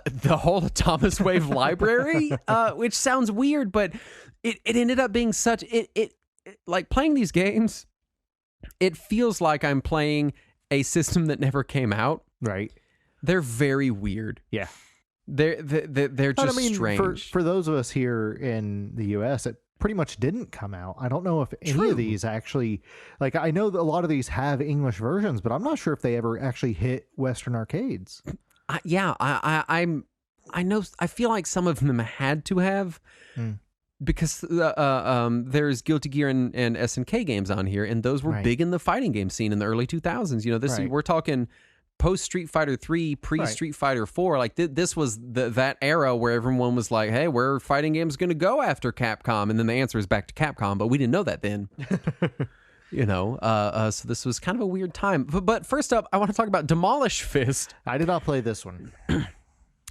the whole Atomiswave library, which sounds weird, but it ended up being such... It like playing these games, it feels like I'm playing a system that never came out. Right. They're very weird. Yeah. They're just strange. For those of us here in the U.S., it pretty much didn't come out. I don't know if any of these actually, like, I know that a lot of these have English versions, but I'm not sure if they ever actually hit Western arcades. I know. I feel like some of them had to have, because there's Guilty Gear and SNK games on here, and those were big in the fighting game scene in the early 2000s. You know, we're talking post Street Fighter 3, pre Street Fighter 4. Like this was that era where everyone was like, "Hey, where are fighting games going to go after Capcom?" And then the answer is back to Capcom, but we didn't know that then. You know, so this was kind of a weird time. But first up, I want to talk about Demolish Fist. I did not play this one.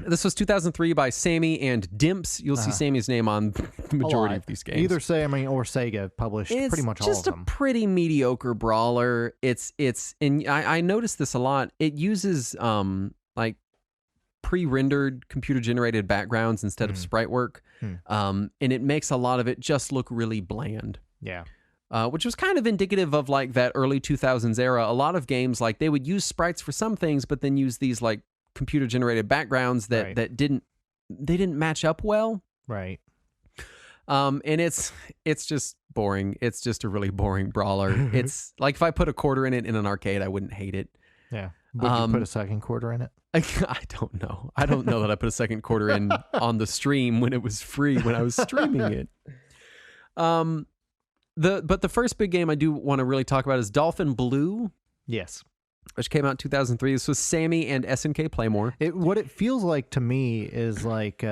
This was 2003 by Sammy and Dimps. You'll see Sammy's name on the majority of these games. Either Sammy or Sega published pretty much all of them. It's just a pretty mediocre brawler. And I noticed this a lot. It uses like pre-rendered computer-generated backgrounds instead of sprite work, and it makes a lot of it just look really bland. Yeah. Which was kind of indicative of like that early 2000s era. A lot of games, like they would use sprites for some things, but then use these like computer generated backgrounds that didn't match up well. Right. And it's just boring. It's just a really boring brawler. It's like if I put a quarter in it in an arcade, I wouldn't hate it. Yeah. Would you put a second quarter in it? I don't know. I don't know that I put a second quarter in on the stream when it was free when I was streaming it. But the first big game I do want to really talk about is Dolphin Blue. Yes. Which came out in 2003. This was Sammy and SNK Playmore. What it feels like to me is like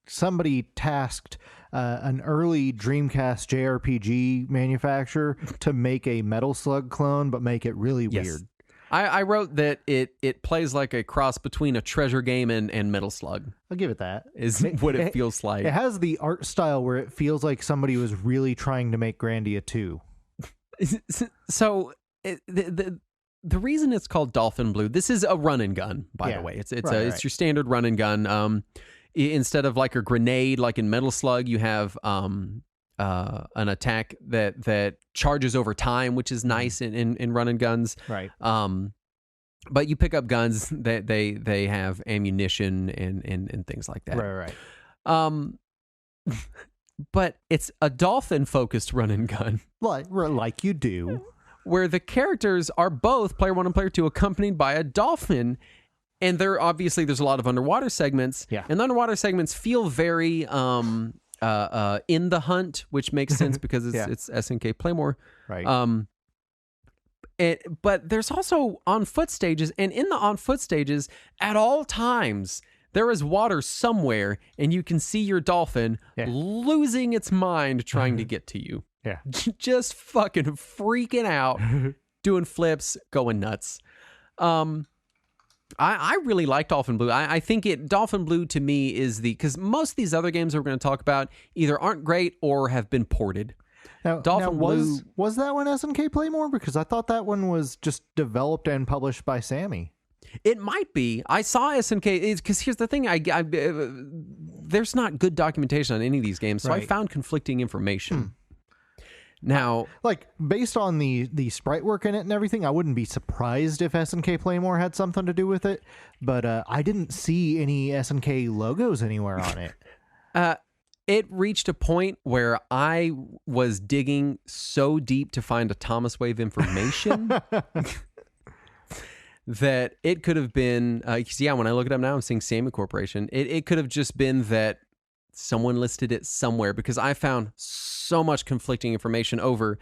somebody tasked an early Dreamcast JRPG manufacturer to make a Metal Slug clone, but make it really weird. I wrote that it plays like a cross between a treasure game and Metal Slug. I'll give it that. Is what it feels like. It has the art style where it feels like somebody was really trying to make Grandia 2. So the reason it's called Dolphin Blue, this is a run and gun, by the way. It's your standard run and gun. Instead of like a grenade, like in Metal Slug, you have an attack that charges over time, which is nice in run and guns. Right. But you pick up guns that they have ammunition and things like that. Right. But it's a dolphin focused run and gun. Like you do. Where the characters are both player 1 and player 2 accompanied by a dolphin, and there's a lot of underwater segments. Yeah. And the underwater segments feel very in the hunt, which makes sense because it's SNK Playmore. Right. But there's also on foot stages, and in the on foot stages, at all times there is water somewhere, and you can see your dolphin losing its mind trying to get to you. Yeah. Just fucking freaking out, doing flips, going nuts. I really like Dolphin Blue. I think Dolphin Blue to me is because most of these other games we're going to talk about either aren't great or have been ported. Now, was that one SNK Playmore? Because I thought that one was just developed and published by Sammy. It might be. I saw SNK because here's the thing: there's not good documentation on any of these games, so I Right. found conflicting information. Now, Like, based on the sprite work in it and everything, I wouldn't be surprised if SNK Playmore had something to do with it, but I didn't see any SNK logos anywhere on it. it reached a point where I was digging so deep to find Atomiswave information that it could have been, because when I look it up now, I'm seeing Sammy Corporation. It could have just been that someone listed it somewhere, because I found so much conflicting information over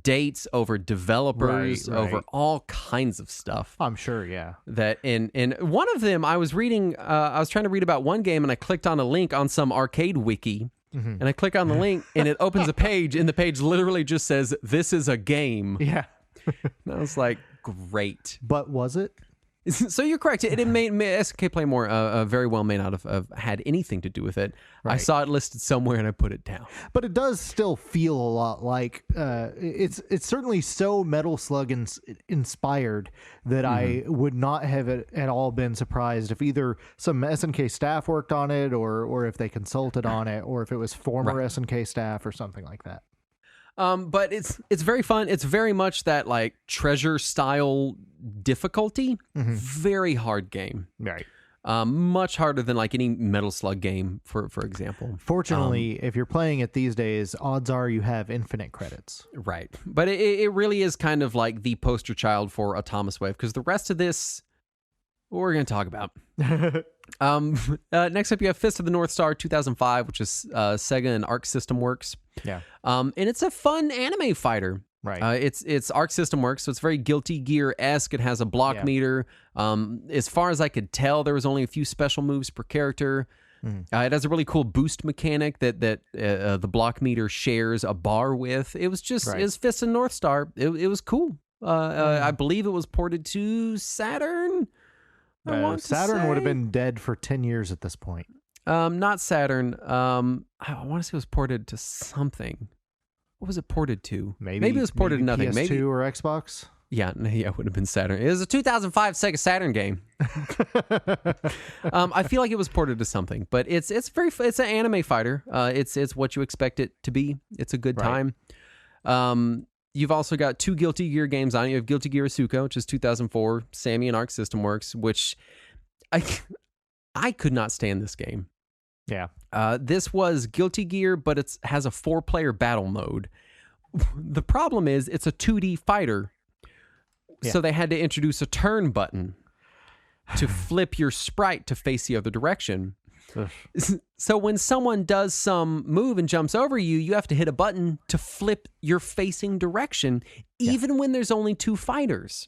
dates, over developers, Right. over all kinds of stuff. I'm sure, yeah. That in one of them, I was reading, I was trying to read about one game, and I clicked on a link on some arcade wiki, and I click on the link, and it opens a page, and the page literally just says, "This is a game." Yeah. And I was like, great. But was it? So you're correct. It may SK Playmore very well may not have had anything to do with it. I Right. saw it listed somewhere and I put it down. But it does still feel a lot like it's certainly so Metal Slug inspired that I would not have at all been surprised if either some SNK staff worked on it, or if they consulted on it, or if it was former SNK staff or something like that. But it's very fun. It's very much that like treasure style difficulty. Very hard game. Right. Much harder than like any Metal Slug game, for example. Fortunately, if you're playing it these days, odds are you have infinite credits. Right. But it really is kind of like the poster child for Atomiswave, because the rest of this we're going to talk about. Next up, you have Fist of the North Star 2005, which is Sega and Arc System Works. Yeah. And it's a fun anime fighter. Right. It's Arc System Works, so it's very Guilty Gear-esque. It has a block meter. As far as I could tell, there was only a few special moves per character. It has a really cool boost mechanic that the block meter shares a bar with. It was just it was Fist of the North Star. It was cool. I believe it was ported to Saturn. Saturn would have been dead for 10 years at this point. Not Saturn. I want to say it was ported to something. What was it ported to? Maybe it was ported to nothing. PS2 maybe or Xbox. Yeah, it would have been Saturn. It was a 2005 Sega Saturn game. I feel like it was ported to something, but it's an anime fighter. It's what you expect it to be. It's a good time. You've also got two Guilty Gear games on it. You have Guilty Gear Asuka, which is 2004, Sammy and Arc System Works, which I could not stand this game. Yeah. This was Guilty Gear, but it has a 4-player battle mode. The problem is it's a 2D fighter, so they had to introduce a turn button to flip your sprite to face the other direction. So when someone does some move and jumps over you, you have to hit a button to flip your facing direction, even when there's only 2 fighters.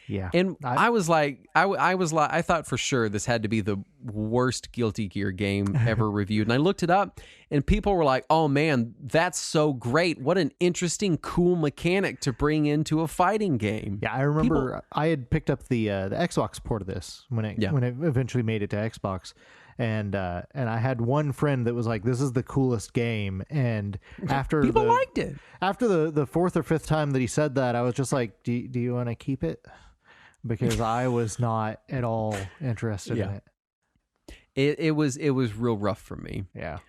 Yeah. And I was like, I thought for sure this had to be the worst Guilty Gear game ever reviewed. And I looked it up, and people were like, "Oh man, that's so great! What an interesting, cool mechanic to bring into a fighting game." Yeah, I remember I had picked up the Xbox port of this when it eventually made it to Xbox, and I had one friend that was like, "This is the coolest game." And after people liked it. After the 4th or 5th time that he said that, I was just like, "Do you want to keep it?" Because I was not at all interested in it. It was real rough for me. Yeah.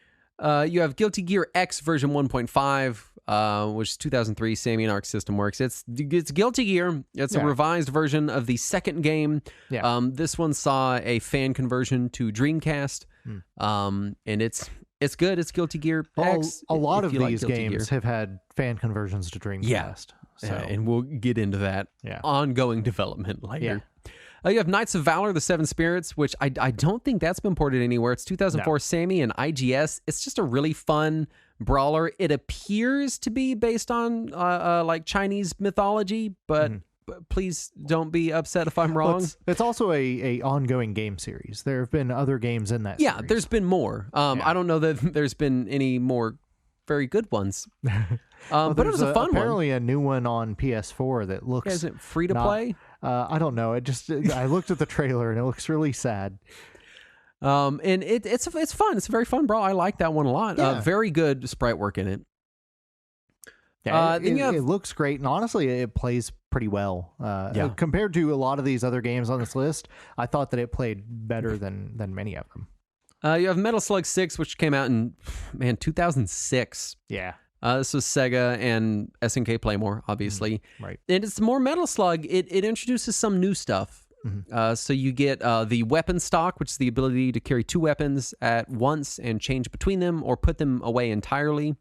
You have Guilty Gear X version 1.5, which is 2003, Sammy and Arc System Works. It's Guilty Gear. It's a revised version of the second game. Yeah. This one saw a fan conversion to Dreamcast, and it's good. It's Guilty Gear X. A lot of these Guilty games have had fan conversions to Dreamcast. Yeah. So. And we'll get into that ongoing development later. You have Knights of Valor, the Seven Spirits, which I don't think that's been ported anywhere. It's 2004 Sammy and IGS. It's just a really fun brawler. It appears to be based on like Chinese mythology, but please don't be upset if I'm wrong. It's also a ongoing game series. There have been other games in that series. There's been more. I don't know that there's been any more very good ones. But it was a fun one. Apparently a new one on PS4 that looks... Is it free to play? I don't know. I looked at the trailer and it looks really sad. And it's fun. It's a very fun brawl. I like that one a lot. Very good sprite work in it. Yeah, Then you have it looks great, and honestly, it plays pretty well. Compared to a lot of these other games on this list, I thought that it played better than many of them. you have Metal Slug 6, which came out in 2006. Yeah. This was Sega and SNK Playmore, obviously. Right. And it's more Metal Slug. It introduces some new stuff. So you get the weapon stock, which is the ability to carry two weapons at once and change between them or put them away entirely.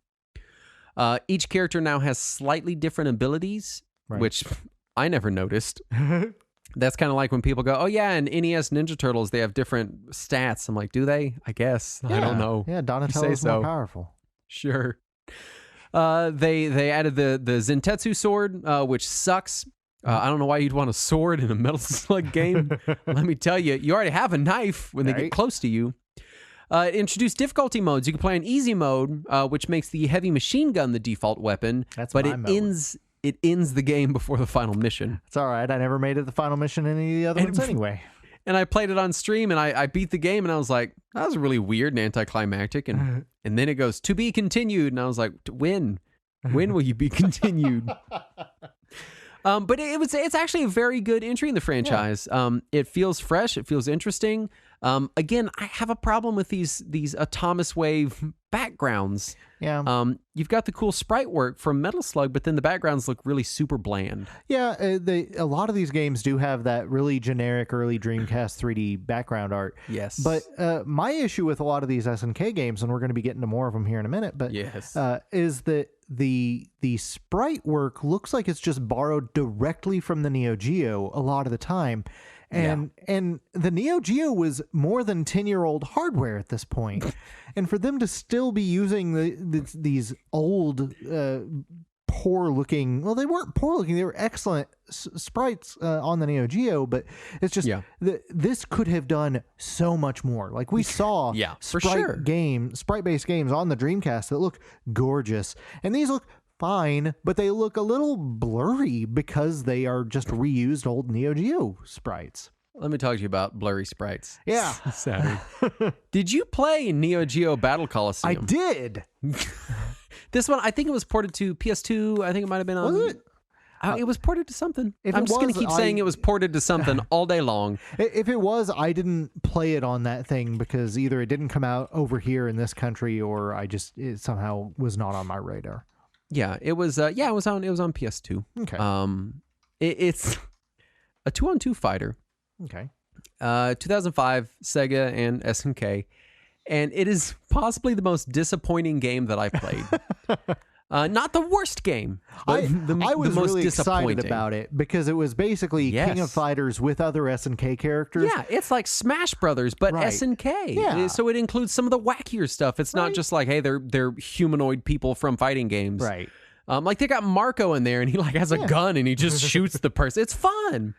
Each character now has slightly different abilities, which I never noticed. That's kind of like when people go, oh yeah, in NES Ninja Turtles, they have different stats. I'm like, do they? I guess. Yeah. I don't know. Yeah, Donatello's more powerful. Sure. They added the Zentetsu sword, which sucks. I don't know why you'd want a sword in a Metal Slug game. Let me tell you, you already have a knife when they get close to you. It introduced difficulty modes. You can play in easy mode, which makes the heavy machine gun the default weapon. But it ends the game before the final mission. It's all right. I never made it the final mission in any of the other ones anyway. And I played it on stream, and I beat the game, and I was like, that was really weird and anticlimactic. And then it goes, to be continued. And I was like, when? When will you be continued? But it's actually a very good entry in the franchise. Yeah. It feels fresh. It feels interesting. Again, I have a problem with these Atomiswave backgrounds. Yeah. You've got the cool sprite work from Metal Slug, but then the backgrounds look really super bland. Yeah, a lot of these games do have that really generic early Dreamcast 3D background art. Yes. But my issue with a lot of these SNK games, and we're going to be getting to more of them here in a minute, but is that the sprite work looks like it's just borrowed directly from the Neo Geo a lot of the time. And the Neo Geo was more than 10-year-old hardware at this point. And for them to still be using these old, poor-looking... Well, they weren't poor-looking. They were excellent sprites on the Neo Geo, but it's just... this could have done so much more. Like, we saw sprite-based games on the Dreamcast that look gorgeous. And these look fine, but they look a little blurry because they are just reused old Neo Geo sprites. Let me talk to you about blurry sprites. Yeah. Sorry. Did you play Neo Geo Battle Coliseum? I did. This one, I think it was ported to PS2. I think it might have been on... Was it? It was ported to something. I'm just going to keep saying it was ported to something all day long. If it was, I didn't play it on that thing because either it didn't come out over here in this country or it somehow was not on my radar. Yeah, it was. It was on PS2. Okay. It's a 2-on-2 fighter. Okay. 2005, Sega and SNK, and it is possibly the most disappointing game that I've played. Not the worst game. I was really excited about it because it was basically King of Fighters with other SNK characters. Yeah, it's like Smash Brothers, but SNK. Yeah. So it includes some of the wackier stuff. It's not just like, hey, they're humanoid people from fighting games. Right. Like they got Marco in there, and he like has a gun, and he just shoots the person. It's fun.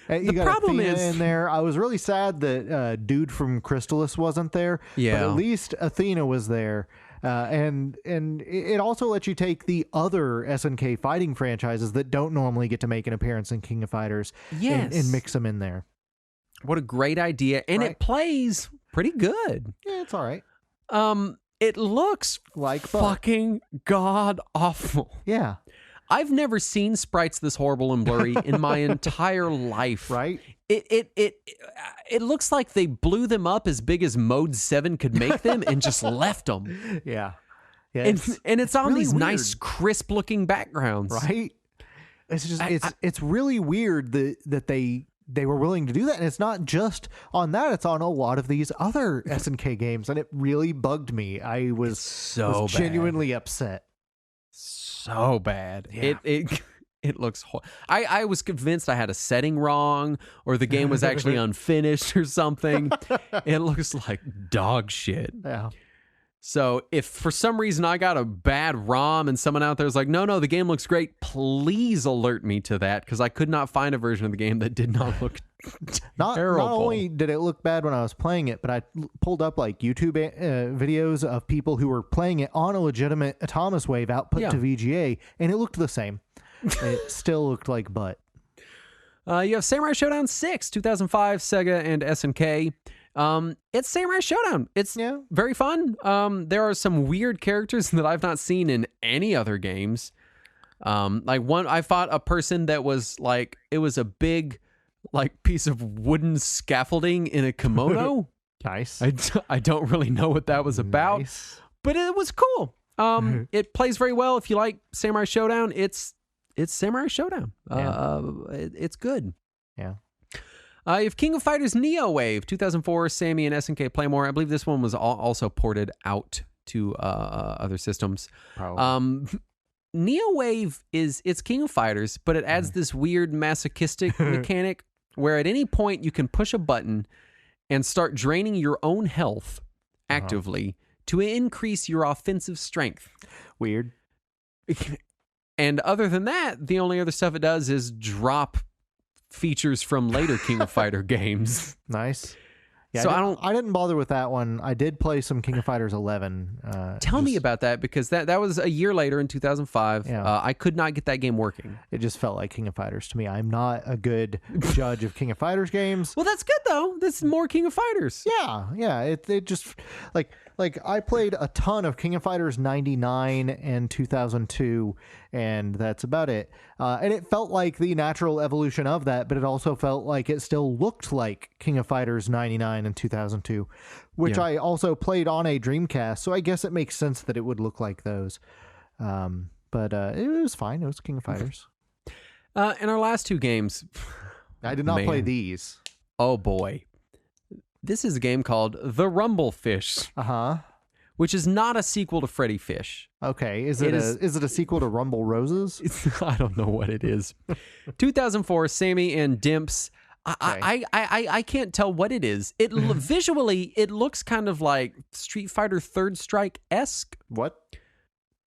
The problem is in there. I was really sad that dude from Crystalis wasn't there. Yeah. But at least Athena was there. And it also lets you take the other SNK fighting franchises that don't normally get to make an appearance in King of Fighters and mix them in there. What a great idea. And it plays pretty good. Yeah, it's all right. It looks like fucking god awful. Yeah. I've never seen sprites this horrible and blurry in my entire life. Right? It looks like they blew them up as big as Mode 7 could make them and just left them. Yeah. And it's on really these weird. Nice, crisp-looking backgrounds. Right? It's just it's really weird that they were willing to do that. And it's not just on that, it's on a lot of these other SNK games. And it really bugged me. I was genuinely upset. So bad. Yeah. It looks I was convinced I had a setting wrong or the game was actually unfinished or something. It looks like dog shit. Yeah. So if for some reason I got a bad ROM and someone out there is like, no, the game looks great, please alert me to that because I could not find a version of the game that did not look terrible. Not only did it look bad when I was playing it, but I pulled up like YouTube videos of people who were playing it on a legitimate Atomiswave output to VGA, and it looked the same. It still looked like butt. You have Samurai Showdown 6, 2005, Sega and SNK. It's Samurai Showdown. It's very fun. There are some weird characters that I've not seen in any other games. I fought a person that was like, it was a big like piece of wooden scaffolding in a kimono. Nice. I don't really know what that was about, Nice. but it was cool. It plays very well. If you like Samurai Showdown, it's Samurai Showdown. It's good. Yeah. You have King of Fighters Neo Wave 2004, Sammy and SNK Playmore. I believe this one was also ported out to other systems. Probably. Neo Wave it's King of Fighters, but it adds this weird masochistic mechanic where at any point you can push a button and start draining your own health actively to increase your offensive strength. Weird. And other than that, the only other stuff it does is drop features from later King of Fighter games. Nice. Yeah, So I didn't bother with that one. I did play some King of Fighters 11. Tell me about that, because that was a year later in 2005. Yeah. I could not get that game working. It just felt like King of Fighters to me. I'm not a good judge of King of Fighters games. Well, that's good though. That's more King of Fighters. Yeah. It just like I played a ton of King of Fighters 99 and 2002, and that's about it. And it felt like the natural evolution of that, but it also felt like it still looked like King of Fighters 99 and 2002, which I also played on a Dreamcast, so I guess it makes sense that it would look like those. But it was fine. It was King of Fighters. And our last two games. I did not play these. Oh boy. This is a game called The Rumble Fish, which is not a sequel to Freddy Fish. Okay, is it a sequel to Rumble Roses? I don't know what it is. 2004, Sammy and Dimps. I can't tell what it is. Visually, it looks kind of like Street Fighter Third Strike-esque. What?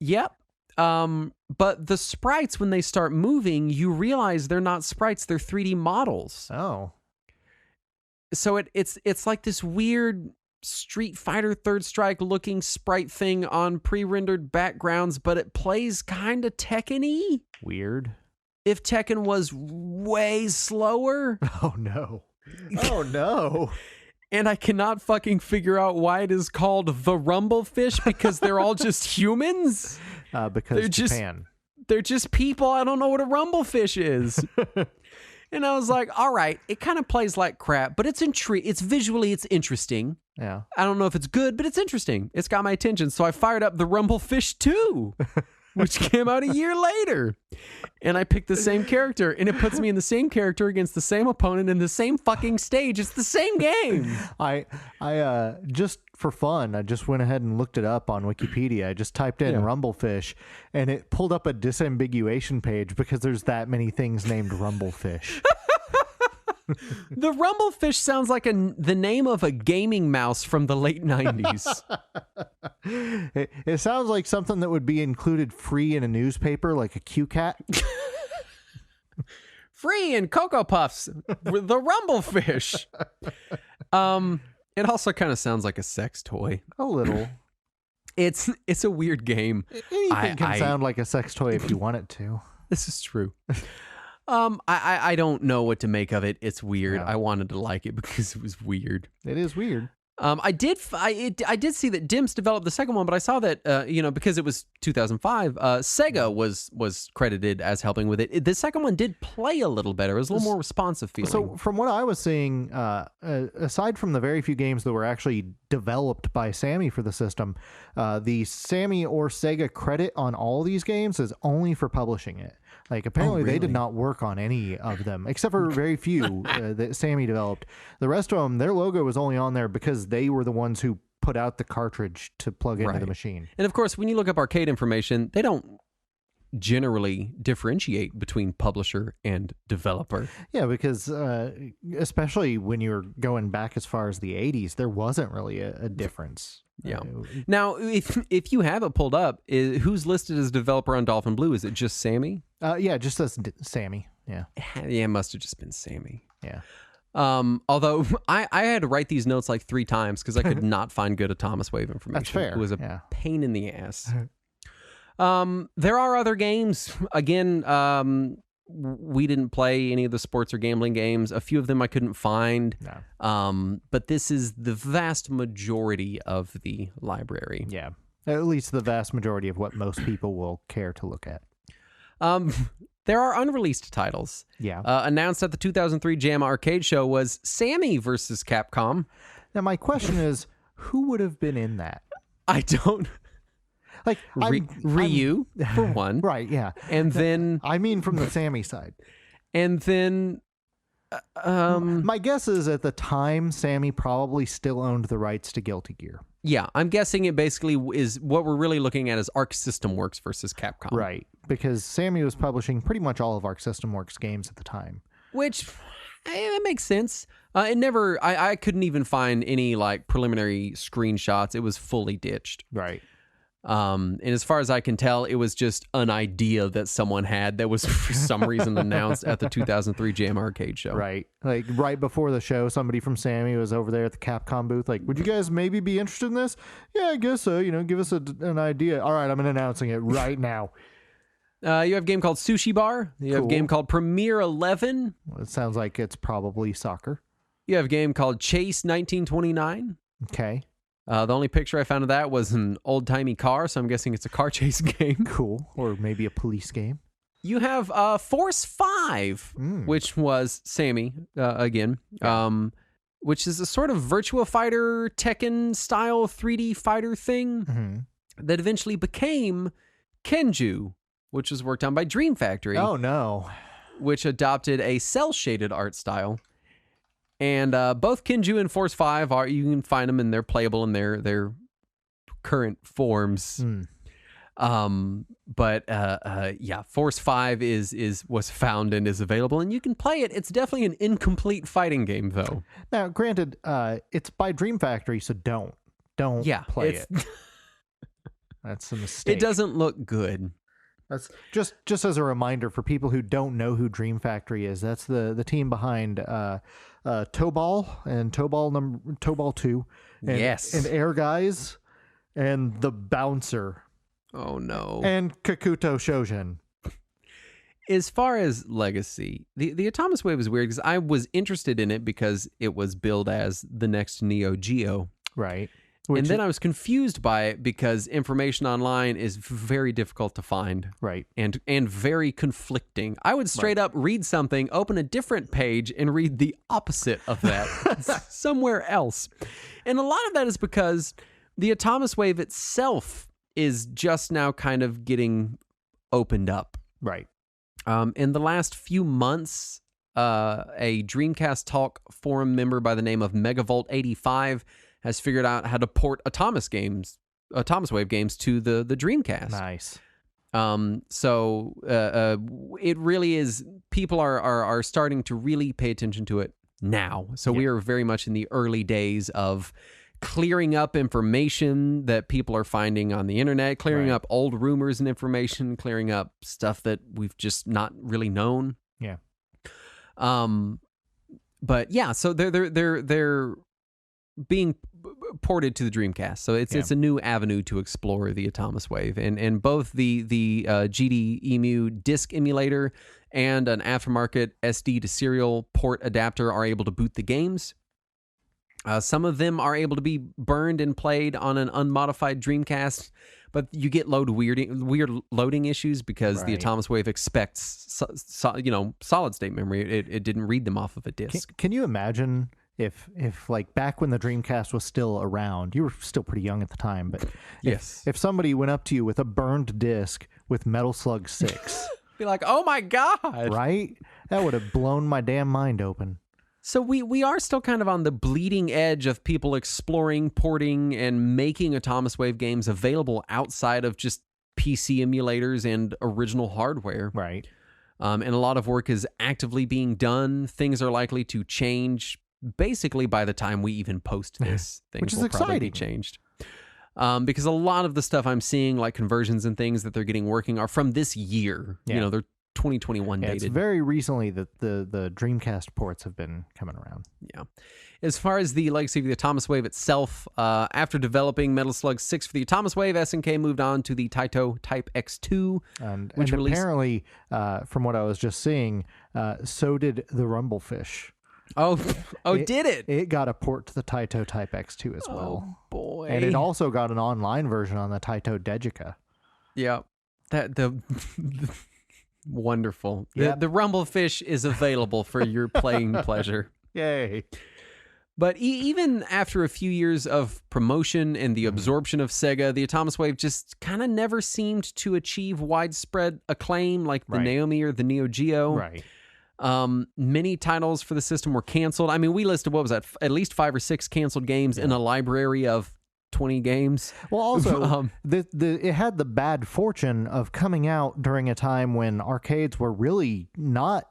Yep. But the sprites, when they start moving, you realize they're not sprites, they're 3D models. Oh. So it's like this weird Street Fighter Third Strike looking sprite thing on pre-rendered backgrounds, but it plays kind of Tekken-y. Weird. If Tekken was way slower. Oh no. Oh no. And I cannot fucking figure out why it is called The Rumble Fish, because they're all just humans. Because they're Japan. They're just people. I don't know what a rumble fish is. And I was like, all right, it kind of plays like crap, but it's visually interesting. Yeah. I don't know if it's good, but it's interesting. It's got my attention. So I fired up The Rumble Fish 2, which came out a year later. And I picked the same character, and it puts me in the same character against the same opponent in the same fucking stage. It's the same game. I just for fun, I just went ahead and looked it up on Wikipedia. I just typed in Rumblefish, and it pulled up a disambiguation page because there's that many things named Rumblefish. The Rumblefish sounds like the name of a gaming mouse from the late 90s. It sounds like something that would be included free in a newspaper, like a QCat. Free in Cocoa Puffs, the Rumblefish. It also kind of sounds like a sex toy. A little. It's a weird game. Anything can sound like a sex toy if you want it to. This is true. I don't know what to make of it. It's weird. Yeah. I wanted to like it because it was weird. It is weird. I did see that Dimps developed the second one, but I saw that because it was 2005, Sega was credited as helping with it. The second one did play a little better. It was a little more responsive feeling. So from what I was seeing, aside from the very few games that were actually developed by Sammy for the system, the Sammy or Sega credit on all these games is only for publishing it. Like, apparently they did not work on any of them, except for very few that Sammy developed. The rest of them, their logo was only on there because they were the ones who put out the cartridge to plug into the machine. And of course, when you look up arcade information, they don't generally differentiate between publisher and developer. Yeah, because especially when you're going back as far as the 80s, there wasn't really a difference. Yeah. Now, if you have it pulled up, who's listed as developer on Dolphin Blue? Is it just Sammy? Yeah, just as Sammy. Yeah. Yeah, it must have just been Sammy. Yeah. Although I had to write these notes like 3 times because I could not find good Atomiswave information. That's fair. It was a pain in the ass. There are other games. Again, we didn't play any of the sports or gambling games. A few of them I couldn't find. No. But this is the vast majority of the library. Yeah. At least the vast majority of what most people will care to look at. There are unreleased titles. Yeah. Announced at the 2003 JAMA Arcade Show was Sammy versus Capcom. Now, my question is, who would have been in that? I don't... Like, Ryu, for one. Right, yeah. And then... I mean from the Sammy side. And then... my guess is at the time, Sammy probably still owned the rights to Guilty Gear. Yeah, I'm guessing it basically is what we're really looking at is Arc System Works versus Capcom. Right, because Sammy was publishing pretty much all of Arc System Works games at the time. Which, that makes sense. It never, I couldn't even find any like preliminary screenshots. It was fully ditched. Right. And as far as I can tell, it was just an idea that someone had that was for some reason announced at the 2003 JAMA Arcade Show. Right. Like right before the show, somebody from Sammy was over there at the Capcom booth. Like, would you guys maybe be interested in this? Yeah, I guess so. Give us an idea. All right, I'm announcing it right now. You have a game called Sushi Bar. You have a game called Premier 11. Well, it sounds like it's probably soccer. You have a game called Chase 1929. Okay. The only picture I found of that was an old-timey car, so I'm guessing it's a car chase game. Cool. Or maybe a police game. You have Force 5, which was Sammy, again, which is a sort of Virtua Fighter Tekken-style 3D fighter thing that eventually became Kenju, which was worked on by Dream Factory. Oh, no. Which adopted a cel-shaded art style. And both Kenju and Force 5 you can find them and they're playable in their current forms. But Force 5 was found and is available and you can play it. It's definitely an incomplete fighting game though. Now, granted, it's by Dream Factory, so don't play it. That's a mistake. It doesn't look good. That's just as a reminder for people who don't know who Dream Factory is. That's the team behind Tobal and Tobal 2 and Air Guys and The Bouncer. Oh no. And Kakuto Shojin. As far as legacy, the Atomiswave is weird because I was interested in it because it was billed as the next Neo Geo. Right. And then I was confused by it because information online is very difficult to find. Right. And very conflicting. I would straight up read something, open a different page, and read the opposite of that somewhere else. And a lot of that is because the Atomiswave itself is just now kind of getting opened up. Right. In the last few months, a Dreamcast Talk forum member by the name of Megavolt85 has figured out how to port Atomiswave games to the Dreamcast. Nice. So it really is, people are starting to really pay attention to it now. So we are very much in the early days of clearing up information that people are finding on the internet, clearing up old rumors and information, clearing up stuff that we've just not really known. Yeah. But yeah, so they're being ported to the Dreamcast, so it's a new avenue to explore the Atomiswave, and both the GD EMU disk emulator and an aftermarket SD to serial port adapter are able to boot the games. Some of them are able to be burned and played on an unmodified Dreamcast, but you get weird loading issues because the Atomiswave expects solid state memory. It didn't read them off of a disk. Can you imagine if like back when the Dreamcast was still around, you were still pretty young at the time, but if somebody went up to you with a burned disc with Metal Slug 6, be like, oh my God. Right? That would have blown my damn mind open. So we are still kind of on the bleeding edge of people exploring, porting, and making Atomiswave games available outside of just PC emulators and original hardware. Right. And a lot of work is actively being done. Things are likely to change basically by the time we even post this. Things Which is will probably be exciting. changed. Because a lot of the stuff I'm seeing, like conversions and things that they're getting working, are from this year. Yeah. They're 2021 dated. It's very recently that the Dreamcast ports have been coming around. Yeah. As far as the legacy of the Atomiswave itself, after developing Metal Slug 6 for the Atomiswave, SNK moved on to the Taito Type X2. And which apparently, from what I was just seeing, so did the Rumblefish. Did it? It got a port to the Taito Type X2 as well. Oh, boy. And it also got an online version on the Taito Dejica. Yeah. Wonderful. Yep. The Rumblefish is available for your playing pleasure. Yay. But even after a few years of promotion and the absorption of Sega, the Atomiswave just kind of never seemed to achieve widespread acclaim like the Naomi or the Neo Geo. Right. Many titles for the system were canceled. I mean, we listed, what was that, at least 5 or 6 canceled games in a library of 20 games. Well, also, it had the bad fortune of coming out during a time when arcades were really not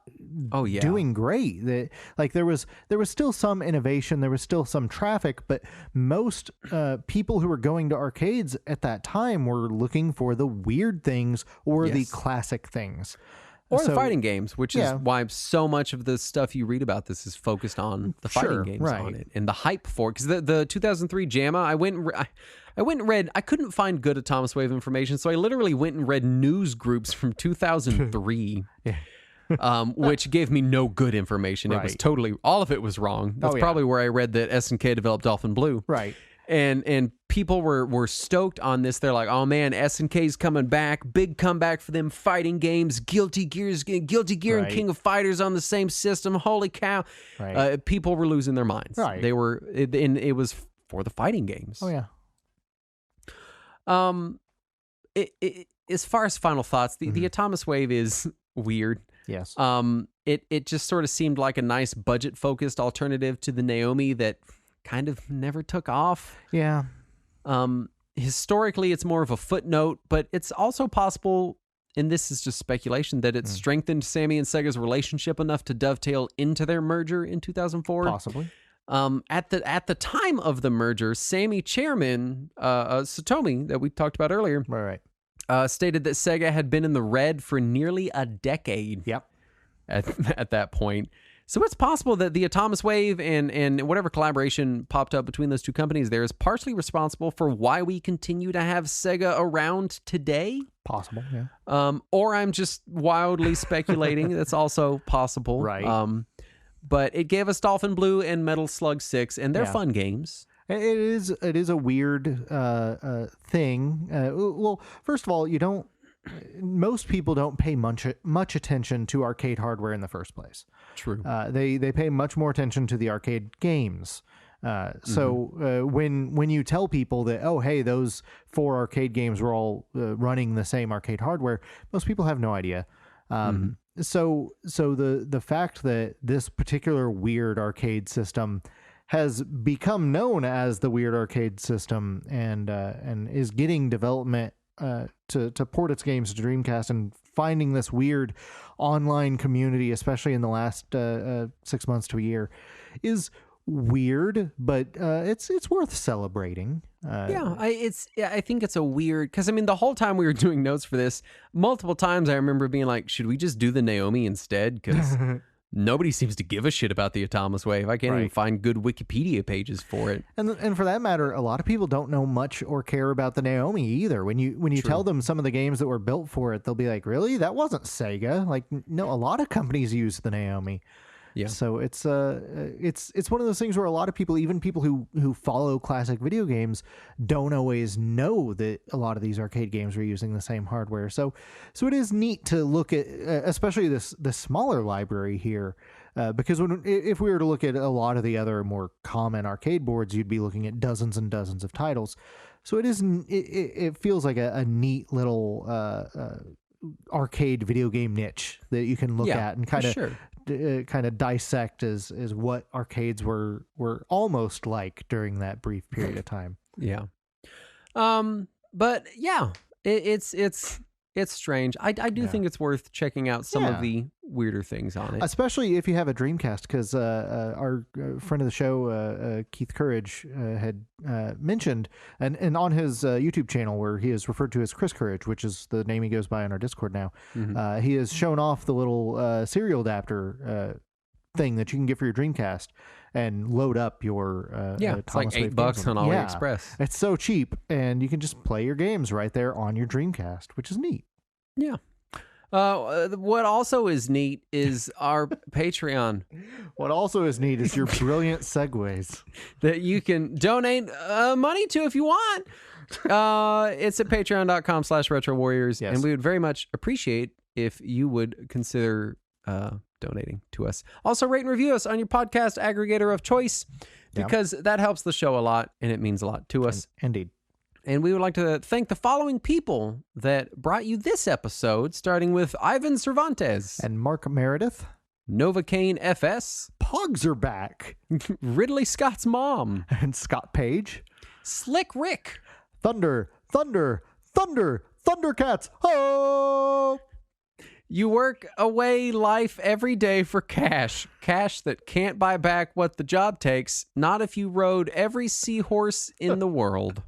doing great. There was still some innovation, there was still some traffic, but most people who were going to arcades at that time were looking for the weird things or the classic things. Or the fighting games, which is why so much of the stuff you read about this is focused on the fighting games on it and the hype for it. Because the 2003 JAMA, I went and read, I couldn't find good Atomiswave information, so I literally went and read news groups from 2003, which gave me no good information. It was totally, all of it was wrong. That's probably where I read that SNK developed Dolphin Blue. Right. And people were stoked on this. They're like, oh man, SNK's coming back. Big comeback for them fighting games. Guilty Gear and King of Fighters on the same system. Holy cow. Right. People were losing their minds. Right. It was for the fighting games. Oh yeah. As far as final thoughts, the Atomiswave is weird. Yes. It just sort of seemed like a nice budget focused alternative to the Naomi that kind of never took off. Yeah. Historically, it's more of a footnote, but it's also possible, and this is just speculation, that it strengthened Sammy and Sega's relationship enough to dovetail into their merger in 2004. Possibly. At the time of the merger, Sammy chairman Satomi, that we talked about earlier, stated that Sega had been in the red for nearly a decade. Yep. At that point. So it's possible that the Atomiswave and whatever collaboration popped up between those two companies there is partially responsible for why we continue to have Sega around today. Possible, yeah. Or I'm just wildly speculating. That's also possible. Right. But it gave us Dolphin Blue and Metal Slug 6, and they're fun games. It is a weird thing. Well, first of all, most people don't pay much attention to arcade hardware in the first place. True. They pay much more attention to the arcade games. So when you tell people that, oh, hey, those 4 arcade games were all running the same arcade hardware, most people have no idea. So the fact that this particular weird arcade system has become known as the weird arcade system and is getting development to port its games to Dreamcast and finding this weird online community, especially in the last 6 months to a year, is weird, but it's worth celebrating. I think it's a weird, because I mean the whole time we were doing notes for this, multiple times I remember being like, should we just do the Naomi instead? Because nobody seems to give a shit about the Atomiswave. I can't even find good Wikipedia pages for it. And for that matter, a lot of people don't know much or care about the Naomi either. When you tell them some of the games that were built for it, they'll be like, really? That wasn't Sega. Like, no, a lot of companies use the Naomi. Yeah. So it's one of those things where a lot of people, even people who follow classic video games, don't always know that a lot of these arcade games are using the same hardware. So it is neat to look at, especially this smaller library here, because if we were to look at a lot of the other more common arcade boards, you'd be looking at dozens and dozens of titles. So it feels like a neat little arcade video game niche that you can look at and kind of dissect as what arcades were almost like during that brief period of time. Yeah. But yeah, it's strange. I do think it's worth checking out some of the weirder things on it, especially if you have a Dreamcast, because our friend of the show, Keith Courage, had mentioned, and on his YouTube channel, where he is referred to as Chris Courage, which is the name he goes by on our Discord now, he has shown off the little serial adapter thing that you can get for your Dreamcast and load up your it's like $8 on AliExpress. It's so cheap, and you can just play your games right there on your Dreamcast, which is neat. Yeah. What also is neat is our Patreon. What also is neat is your brilliant segues that you can donate money to if you want. It's at patreon.com/Retro Warriors, and we would very much appreciate if you would consider donating to us. Also, rate and review us on your podcast aggregator of choice, because that helps the show a lot, and it means a lot to us. Indeed. And we would like to thank the following people that brought you this episode, starting with Ivan Cervantes. And Mark Meredith. Novocaine FS. Pogs are back. Ridley Scott's mom. And Scott Page. Slick Rick. Thunder, Thundercats. Oh! You work away life every day for cash. Cash that can't buy back what the job takes. Not if you rode every seahorse in the world.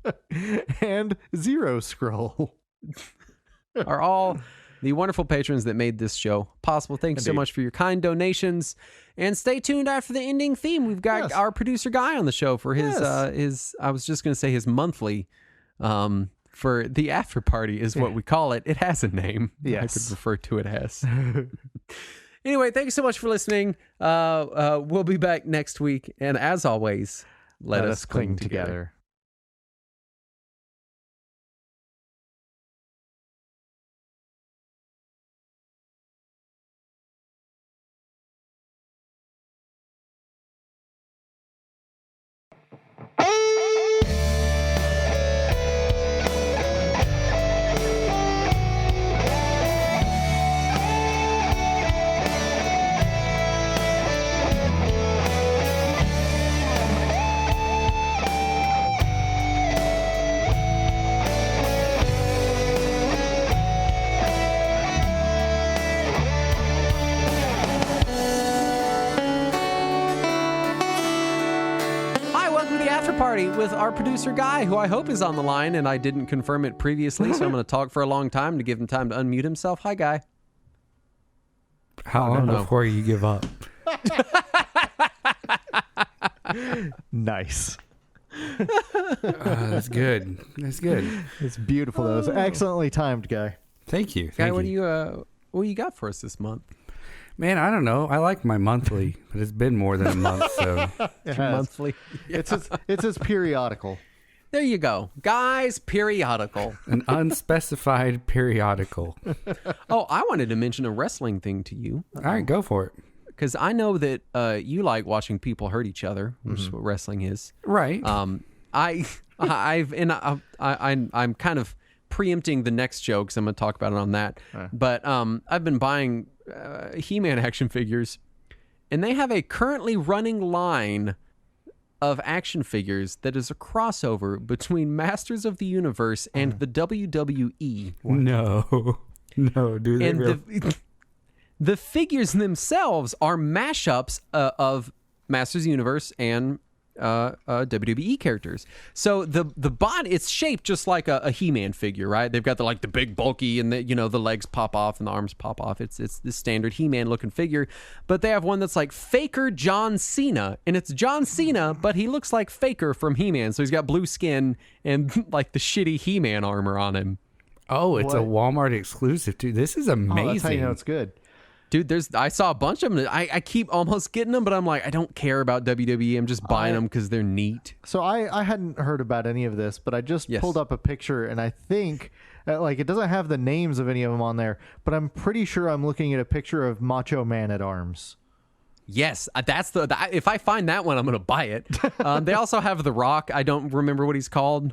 And Zero Scroll. Are all the wonderful patrons that made this show possible. Thanks so much for your kind donations. And stay tuned after the ending theme. We've got our producer Guy on the show for his I was just going to say his monthly, for the after party is what we call it. It has a name. Yes. I could refer to it as. Anyway, thank you so much for listening. We'll be back next week. And as always, let us cling together. With our producer Guy, who I hope is on the line, and I didn't confirm it previously, so I'm going to talk for a long time to give him time to unmute himself. Hi, Guy. How long before you give up? Nice. That's good. That's good. It's beautiful, though. It's excellently timed, Guy. Thank you. Guy, what do you got for us this month? Man, I don't know. I like my monthly, but it's been more than a month, so monthly. Yeah. It's his periodical. There you go, Guy's periodical. An unspecified periodical. Oh, I wanted to mention a wrestling thing to you. All right, go for it. Because I know that you like watching people hurt each other, which is what wrestling is. Right. I'm kind of preempting the next show because I'm going to talk about it on that. But I've been buying He-Man action figures, and they have a currently running line of action figures that is a crossover between Masters of the Universe and the WWE. No, dude. And the figures themselves are mashups of Masters of the Universe and WWE characters. So the body, it's shaped just like a He-Man figure, right? They've got the big bulky, and the legs pop off and the arms pop off. It's the standard He-Man looking figure. But they have one that's like Faker John Cena, and it's John Cena, but he looks like Faker from He-Man. So he's got blue skin and like the shitty He-Man armor on him. Oh, it's a Walmart exclusive too. This is amazing. Oh, that's how you know it's good. Dude, I saw a bunch of them. I keep almost getting them, but I'm like, I don't care about WWE. I'm just buying them because they're neat. So I hadn't heard about any of this, but I just pulled up a picture, and I think it doesn't have the names of any of them on there, but I'm pretty sure I'm looking at a picture of Macho Man at Arms. Yes, that's if I find that one, I'm going to buy it. They also have The Rock. I don't remember what he's called,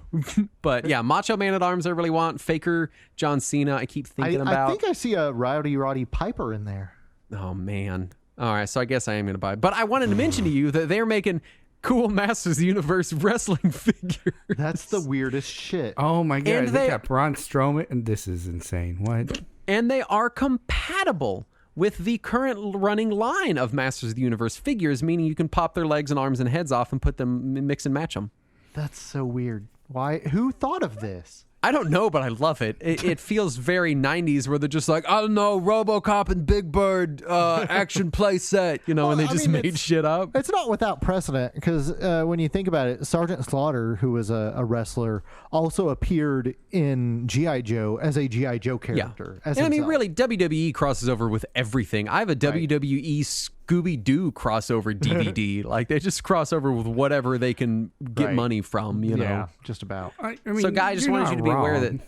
but yeah, Macho Man at Arms I really want. Faker John Cena I keep thinking about. I think I see a Rowdy Roddy Piper in there. Oh, man. All right, so I guess I am going to buy it. But I wanted to mention to you that they're making cool Masters of the Universe wrestling figures. That's the weirdest shit. Oh, my God. And they got Braun Strowman, and this is insane. What? And they are compatible with the current running line of Masters of the Universe figures, meaning you can pop their legs and arms and heads off and put them, mix and match them. That's so weird. Why? Who thought of this? I don't know, but I love it. It feels very 90s where they're just like, I don't know, RoboCop and Big Bird action play set, and they just made shit up. It's not without precedent because when you think about it, Sergeant Slaughter, who was a wrestler, also appeared in G.I. Joe as a G.I. Joe character. Yeah. And I mean, really, WWE crosses over with everything. I have a WWE Scooby-Doo crossover DVD. Like, they just cross over with whatever they can get money from, you know? Yeah, just about. I mean, so, Guy, I just wanted you to be aware wrong.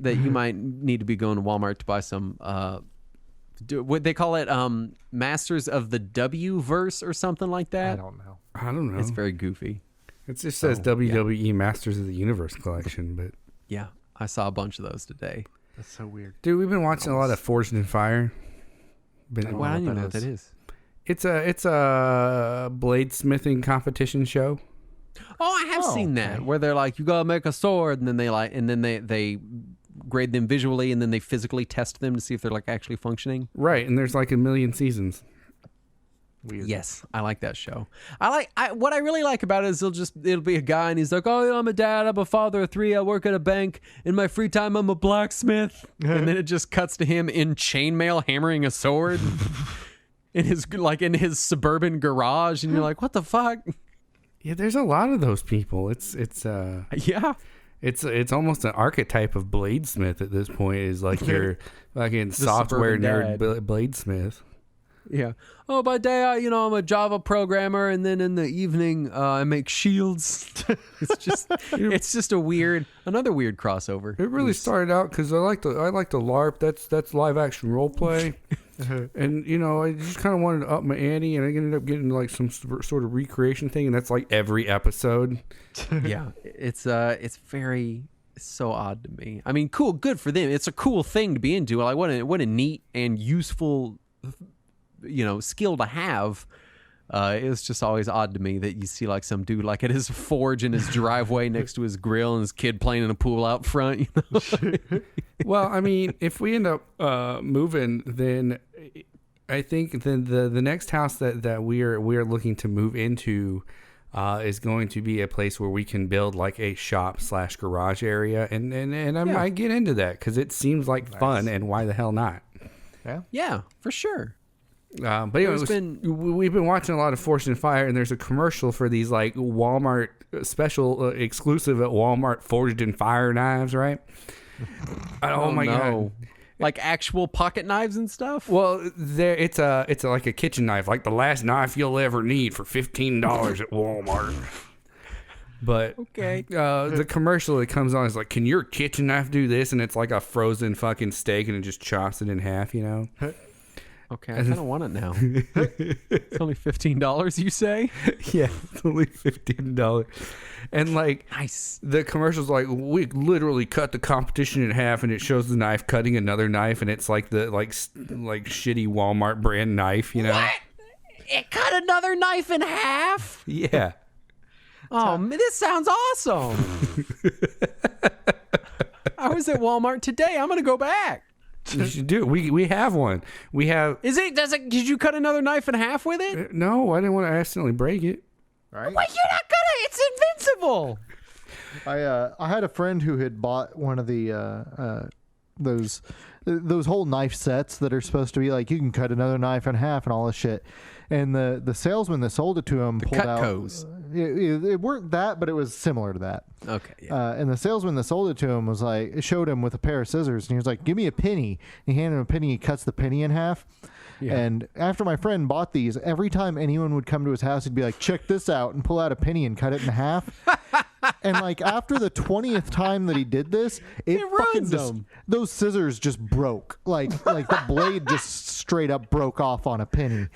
that you might need to be going to Walmart to buy some What they call it, Masters of the W verse or something like that. I don't know. I don't know. It's very goofy. It just says WWE Masters of the Universe collection, but Yeah, I saw a bunch of those today. That's so weird. dude, we've been watching a lot of Forged in Fire. Well, I don't even know what that is. It's a bladesmithing competition show. Oh, I have seen that where they're like, you gotta make a sword, and then they grade them visually, and then they physically test them to see if they're like actually functioning. Right, and there's like a million seasons. Weird. Yes, I like that show. What I really like about it is it'll be a guy and he's like, oh, yeah, I'm a dad, I'm a father of 3, I work at a bank. In my free time, I'm a blacksmith. And then it just cuts to him in chainmail hammering a sword in his suburban garage, and you're like, what the fuck? Yeah, there's a lot of those people. It's Yeah. It's almost an archetype of bladesmith at this point. Is like your fucking software suburban nerd bladesmith. Yeah. Oh, by day, I'm a Java programmer, and then in the evening, I make shields. It's just another weird crossover. It really started out because I like the LARP. That's live action role play, and I just kind of wanted to up my ante, and I ended up getting like some sort of recreation thing, and that's like every episode. Yeah, it's so odd to me. I mean, cool, good for them. It's a cool thing to be into. Like, what a neat and useful skill to have. It's just always odd to me that you see like some dude like at his forge in his driveway next to his grill, and his kid playing in a pool out front. Well, I mean, if we end up moving, then I think then the next house that we're looking to move into is going to be a place where we can build like a shop / garage area, and I might get into that because it seems like fun, and why the hell not? Yeah, for sure. But anyway, we've been watching a lot of Forged in Fire, and there's a commercial for these like Walmart special exclusive at Walmart Forged in Fire knives, right? Oh my god! Like actual pocket knives and stuff. Well, it's like a kitchen knife, like the last knife you'll ever need for $15 at Walmart. But okay, the commercial that comes on is like, "Can your kitchen knife do this?" And it's like a frozen fucking steak, and it just chops it in half, Okay, I kind of want it now. It's only $15, you say? Yeah, it's only $15. And like, nice. The commercial's like, we literally cut the competition in half, and it shows the knife cutting another knife, and it's like the like shitty Walmart brand knife, What? It cut another knife in half? Yeah. Oh, man, this sounds awesome. I was at Walmart today. I'm gonna go back. You should do it. We have one. We have. Did you cut another knife in half with it? No, I didn't want to accidentally break it. Right? Wait, you're not gonna. It's invincible. I had a friend who had bought one of the those whole knife sets that are supposed to be like you can cut another knife in half and all this shit. And the salesman that sold it to him pulled out. Cutcos. It weren't that, but it was similar to that. Okay. Yeah. And the salesman that sold it to him was like, it showed him with a pair of scissors, and he was like, "Give me a penny." He handed him a penny. He cuts the penny in half. Yeah. And after my friend bought these, every time anyone would come to his house, he'd be like, "Check this out," and pull out a penny and cut it in half. And like after the 20th time that he did this, it fucking those scissors just broke. Like the blade just straight up broke off on a penny.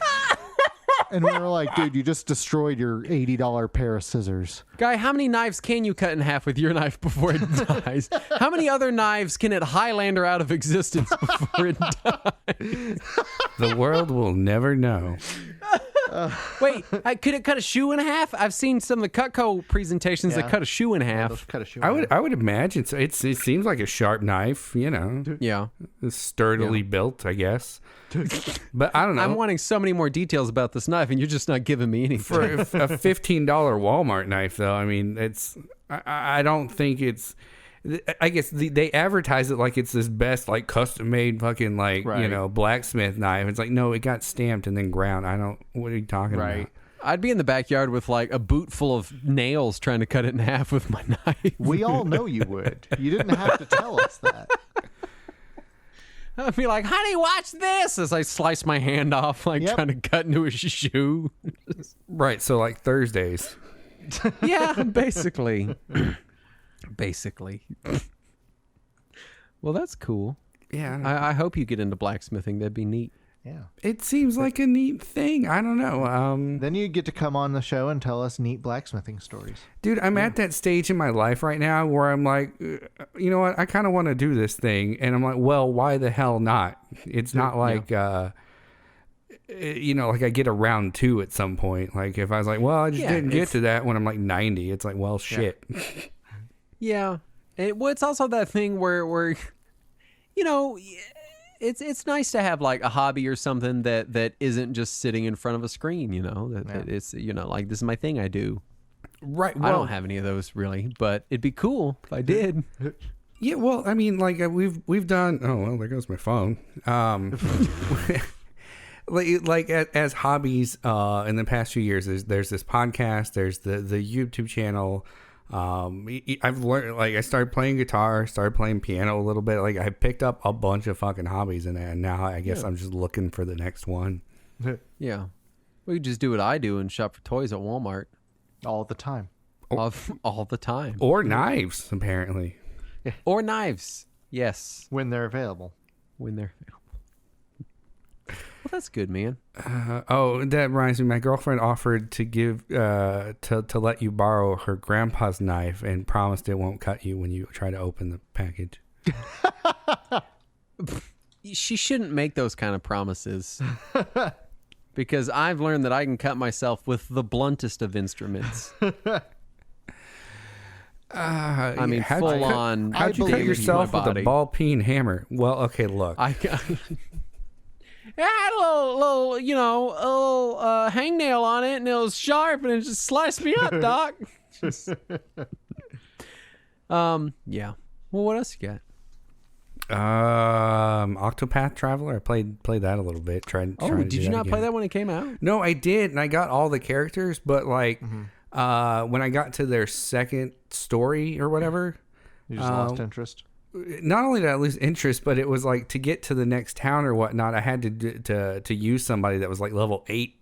And we were like, dude, you just destroyed your $80 pair of scissors. Guy, how many knives can you cut in half with your knife before it dies? How many other knives can it Highlander out of existence before it dies? The world will never know. Wait, could it cut a shoe in half? I've seen some of the Cutco presentations that cut a shoe in half. I would imagine so. It seems like a sharp knife, Yeah. It's sturdily built, I guess. But I don't know. I'm wanting so many more details about this knife, and you're just not giving me anything. For a $15 Walmart knife, though, I mean, I don't think it's. I guess they advertise it like it's this best, like custom made fucking blacksmith knife. It's like, no, it got stamped and then ground. What are you talking about? I'd be in the backyard with like a boot full of nails trying to cut it in half with my knife. We all know you would. You didn't have to tell us that. I'd be like, "Honey, watch this," as I slice my hand off, like trying to cut into a shoe. Right. So like Thursdays. Yeah, basically. Basically. Well, that's cool. Yeah. I hope you get into blacksmithing. That'd be neat. Yeah. It seems like a neat thing. I don't know. Then you get to come on the show and tell us neat blacksmithing stories. Dude, I'm at that stage in my life right now where I'm like, you know what? I kind of want to do this thing. And I'm like, well, why the hell not? It's not like, you know, like I get a round 2 at some point. Like if I was like, well, I just didn't get to that when I'm like 90. It's like, well, shit. Yeah. It's also that thing where you know, it's nice to have like a hobby or something that isn't just sitting in front of a screen, you know, that it's, you know, like this is my thing I do. Right. I don't have any of those really, but it'd be cool if I did. Yeah. Well, I mean, like we've done, oh, well, there goes my phone. Like as hobbies, in the past few years, there's this podcast, there's the YouTube channel. I've learned, like, I started playing guitar, started playing piano a little bit. Like I picked up a bunch of fucking hobbies in that, and now I guess I'm just looking for the next one. Yeah. We could just do what I do and shop for toys at Walmart. All the time. All the time. Or knives, apparently. Or knives. Yes. When they're available. When they're available. Well, that's good, man. Oh, that reminds me. My girlfriend offered to give to let you borrow her grandpa's knife and promised it won't cut you when you try to open the package. She shouldn't make those kind of promises. Because I've learned that I can cut myself with the bluntest of instruments. I mean, full on. How'd you cut yourself with a ball peen hammer? Well, okay, look. I had a little, you know, a little hangnail on it, and it was sharp, and it just sliced me up, Doc. Yeah. Well, what else you got? Octopath Traveler. I played that a little bit. Did you not play that when it came out? No, I did, and I got all the characters, but like, when I got to their second story or whatever, you just lost interest. Not only did I lose interest, but it was like to get to the next town or whatnot, I had to use somebody that was like level 8.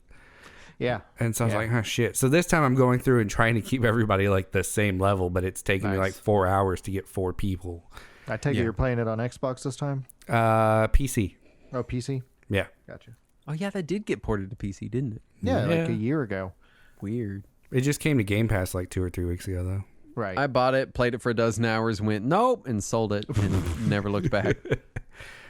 Yeah. And so I was like, oh shit. So this time I'm going through and trying to keep everybody like the same level, but it's taking me like 4 hours to get 4 people. I take it you're playing it on Xbox this time? PC. Oh, PC? Yeah. Gotcha. Oh, yeah, that did get ported to PC, didn't it? Yeah, like a year ago. Weird. It just came to Game Pass like 2 or 3 weeks ago, though. Right. I bought it, played it for a dozen hours, went nope, and sold it, and never looked back.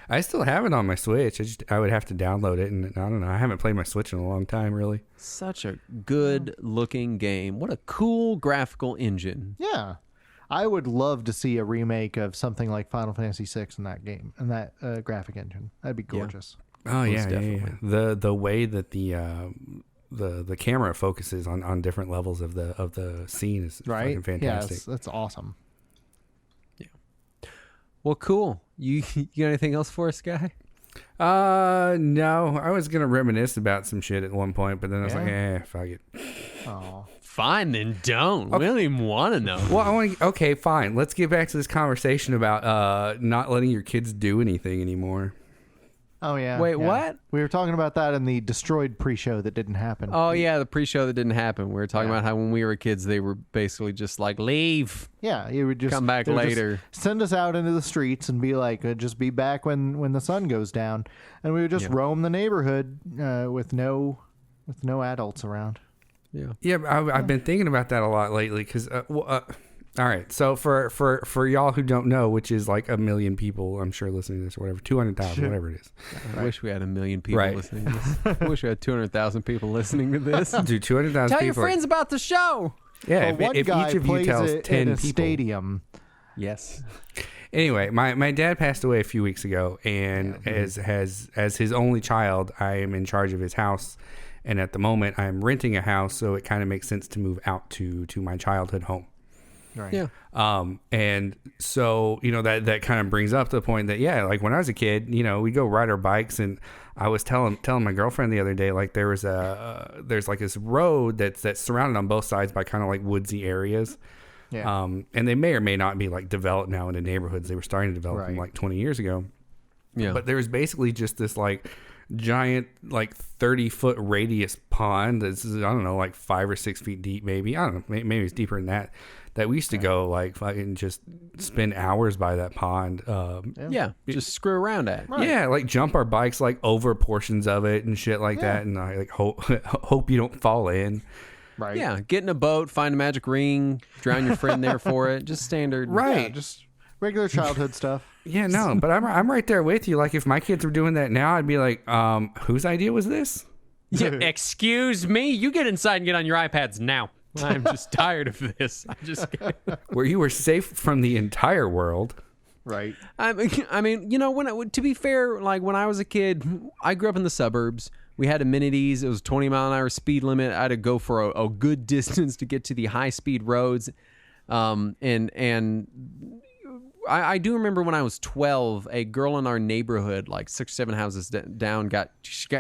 I still have it on my Switch. I would have to download it, and I don't know. I haven't played my Switch in a long time, really. Such a good-looking game. What a cool graphical engine. Yeah. I would love to see a remake of something like Final Fantasy VI in that game, and that graphic engine. That'd be gorgeous. Oh, yeah. The way that the camera focuses on different levels of the scene is fucking fantastic. Yeah, that's awesome. Yeah. Well, cool. You got anything else for us, Guy? No. I was gonna reminisce about some shit at one point, but then I was like, fuck it. Oh. Fine, then don't. Okay. We don't even want to know. Well, okay, fine. Let's get back to this conversation about not letting your kids do anything anymore. Oh, yeah. Wait, what? We were talking about that in the destroyed pre-show that didn't happen. Oh, yeah, the pre-show that didn't happen. We were talking about how when we were kids, they were basically just like, leave. Yeah, you would just come back later. Send us out into the streets and be like, just be back when the sun goes down. And we would just roam the neighborhood with no adults around. Yeah. Yeah, I've been thinking about that a lot lately because... all right, so for y'all who don't know, which is like 1 million people, I'm sure listening to this or whatever, 200,000, whatever it is. I wish we had 1 million people listening to this. I wish we had 200,000 people listening to this. Dude, 200,000 people. Tell your friends about the show. Yeah, well, if each of you tells 10 people. Stadium. Yes. Anyway, my dad passed away a few weeks ago, and as his only child, I am in charge of his house. And at the moment, I'm renting a house, so it kind of makes sense to move out to my childhood home. Right. Yeah. And so, that kind of brings up the point that, like when I was a kid, we go ride our bikes, and I was telling my girlfriend the other day, like there's like this road that's surrounded on both sides by kind of like woodsy areas. Yeah. And they may or may not be like developed now into neighborhoods. They were starting to develop them like 20 years ago. Yeah. But there's basically just this like giant, like 30-foot radius pond. That's, I don't know, like 5 or 6 feet deep, maybe. I don't know. Maybe it's deeper than that. That we used to go like fucking just spend hours by that pond. Just screw around at. Right. Yeah, like jump our bikes like over portions of it and shit like that, and I like hope you don't fall in. Right. Yeah, get in a boat, find a magic ring, drown your friend there for it. Just standard. Right. Yeah, just regular childhood stuff. Yeah, no, but I'm right there with you. Like if my kids were doing that now, I'd be like, whose idea was this? Yeah, excuse me? You get inside and get on your iPads now. I'm just tired of this. I'm just kidding. Where you were safe from the entire world. Right. I mean, you know, to be fair, like when I was a kid, I grew up in the suburbs. We had amenities. It was 20-mile-an-hour speed limit. I had to go for a good distance to get to the high-speed roads. And I do remember when I was 12, a girl in our neighborhood, like 6 or 7 houses down, got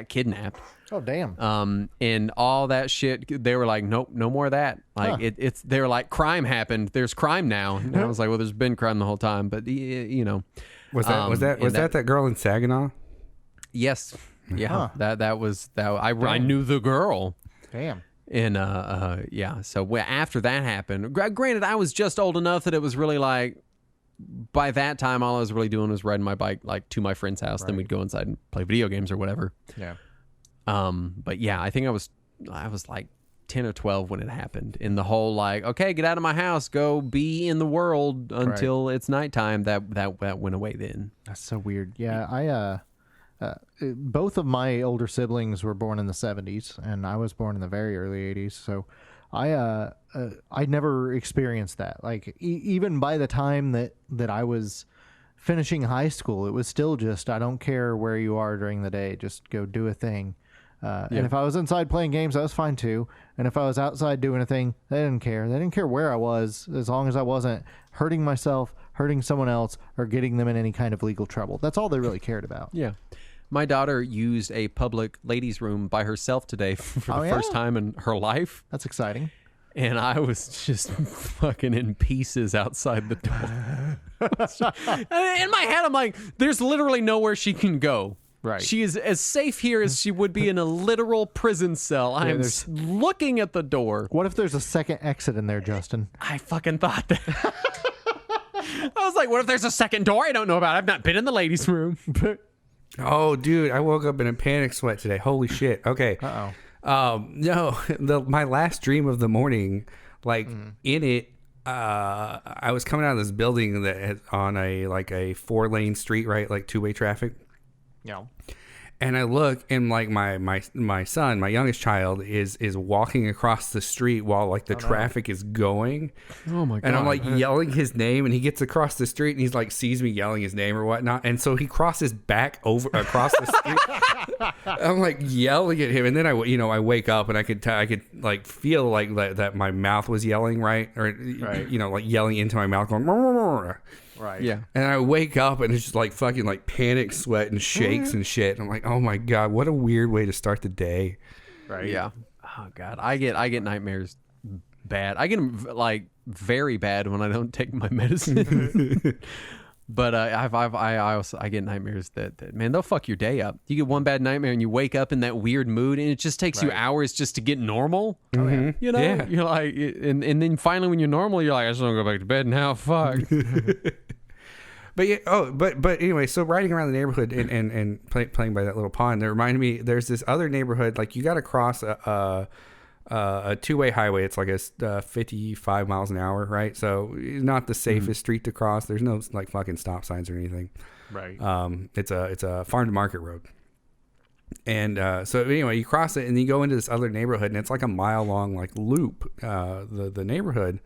kidnapped. Oh, damn. And all that shit, they were like, nope, no more of that. Like they were like, crime happened. There's crime now. And I was like, well, there's been crime the whole time, but you know. Was that girl in Saginaw? Yes. Yeah. That was that. I knew the girl. Damn. And yeah. So after that happened, granted, I was just old enough that it was really like, by that time, all I was really doing was riding my bike like to my friend's house. Then we'd go inside and play video games or whatever. Yeah. But yeah, I think I was like 10 or 12 when it happened. And the whole like, okay, get out of my house, go be in the world until it's nighttime. That went away then. That's so weird. Yeah, both of my older siblings were born in the 70s, and I was born in the very early 80s. So I never experienced that. Like even by the time that I was finishing high school, it was still just, I don't care where you are during the day, just go do a thing. And if I was inside playing games, that was fine too. And if I was outside doing a thing, they didn't care. They didn't care where I was, as long as I wasn't hurting myself, hurting someone else, or getting them in any kind of legal trouble. That's all they really cared about. Yeah. My daughter used a public ladies' room by herself today for the first time in her life. That's exciting. And I was just fucking in pieces outside the door. In my head, I'm like, there's literally nowhere she can go. Right. She is as safe here as she would be in a literal prison cell. I am looking at the door. What if there's a second exit in there, Justin? I fucking thought that. I was like, what if there's a second door I don't know about? I've not been in the ladies' room. Oh, dude, I woke up in a panic sweat today. Holy shit. Okay. No, my last dream of the morning, like in it, I was coming out of this building that had on a 4-lane street, right? Like 2-way traffic. Yeah. And I look, and like my son, my youngest child, is walking across the street while like the traffic is going. Oh my god! And I'm like yelling his name, and he gets across the street, and he's like sees me yelling his name or whatnot, and so he crosses back over across the street. I'm like yelling at him, and then I wake up, and I could like feel like that my mouth was yelling, right, or like yelling into my mouth, going. Right. Yeah. And I wake up and it's just like fucking like panic sweat and shakes and shit. And I'm like, oh my God, what a weird way to start the day. Right. Yeah. Oh God. I get nightmares bad. I get them like very bad when I don't take my medicine. But I get nightmares that man, they'll fuck your day up. You get one bad nightmare and you wake up in that weird mood, and it just takes you hours just to get normal. Oh, yeah. You know, you're like, and then finally when you're normal, you're like, I just want to go back to bed now. Fuck. But yeah, but anyway, so riding around the neighborhood and playing by that little pond, that reminded me. There's this other neighborhood, like you got to cross a 2-way highway. It's like a 55 miles an hour, right? So it's not the safest street to cross. There's no like fucking stop signs or anything. Right. It's a farm to market road. And so anyway, you cross it and you go into this other neighborhood, and it's like a mile long like loop. The neighborhood,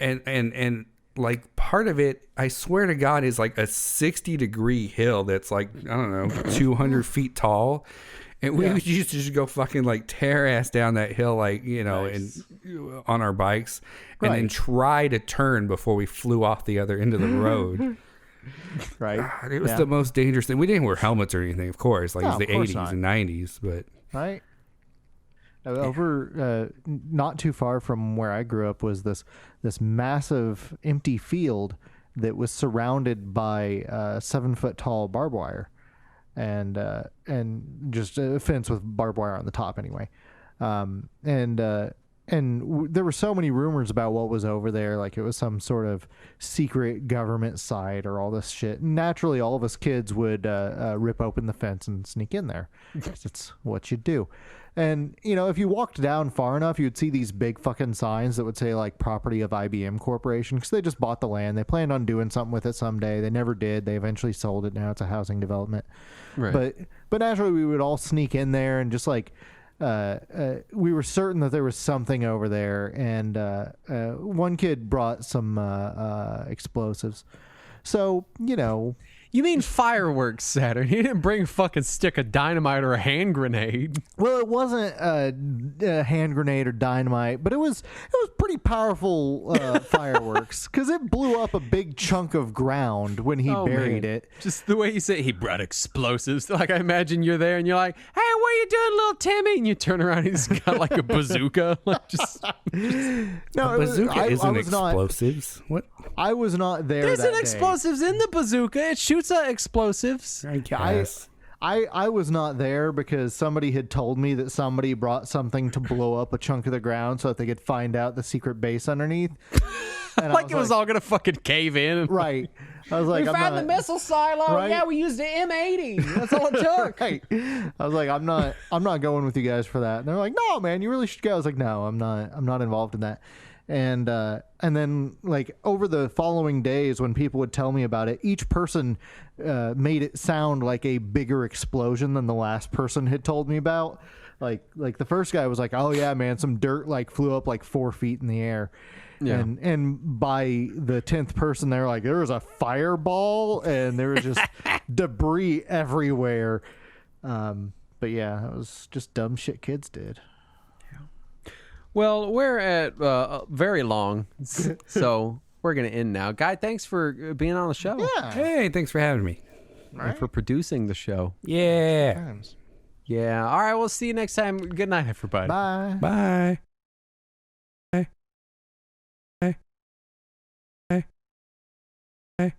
and like part of it, I swear to God, is like a 60-degree hill that's like, I don't know, 200 feet tall. And we used to just go fucking like tear ass down that hill, like, you know, and on our bikes, and then try to turn before we flew off the other end of the road. Right. God, it was the most dangerous thing. We didn't wear helmets or anything, of course. Like, it was the 80s not. and 90s, but. Right. Over not too far from where I grew up was this massive empty field that was surrounded by 7-foot tall barbed wire. and just a fence with barbed wire on the top anyway. There were so many rumors about what was over there, like it was some sort of secret government site or all this shit. Naturally, all of us kids would rip open the fence and sneak in there, because it's what you do. And, you know, if you walked down far enough, you'd see these big fucking signs that would say, like, property of IBM Corporation, because they just bought the land. They planned on doing something with it someday. They never did. They eventually sold it. Now it's a housing development. Right. But naturally, we would all sneak in there and just, like, we were certain that there was something over there. And one kid brought some explosives. So, you know... You mean fireworks, Saturn? He didn't bring a fucking stick of dynamite or a hand grenade. Well, it wasn't a hand grenade or dynamite, but it was pretty powerful fireworks, because it blew up a big chunk of ground when he buried it. Just the way you say he brought explosives. Like, I imagine you're there and you're like, "Hey, what are you doing, little Timmy?" And you turn around and he's got like a bazooka. Like No, a bazooka isn't explosives. What? I was not there. There's that an explosives in the bazooka. It shoots out explosives. I guess. I was not there because somebody had told me that somebody brought something to blow up a chunk of the ground so that they could find out the secret base underneath. And Like it was all gonna fucking cave in. right. I was like, We found the missile silo. Right? Yeah, we used an M80. That's all it took. Right. I was like, I'm not going with you guys for that. And they're like, "No, man, you really should go." I was like, "No, I'm not involved in that." And then, like, over the following days when people would tell me about it, each person made it sound like a bigger explosion than the last person had told me about. Like the first guy was like, "Oh yeah, man, some dirt like flew up like 4 feet in the air." Yeah. And by the 10th person, they were like, "There was a fireball and there was just debris everywhere." But yeah, it was just dumb shit kids did. Well, we're at very long, so we're going to end now. Guy, thanks for being on the show. Yeah. Hey, thanks for having me. And for producing the show. Yeah. Yeah. All right, we'll see you next time. Good night, everybody. Bye. Bye.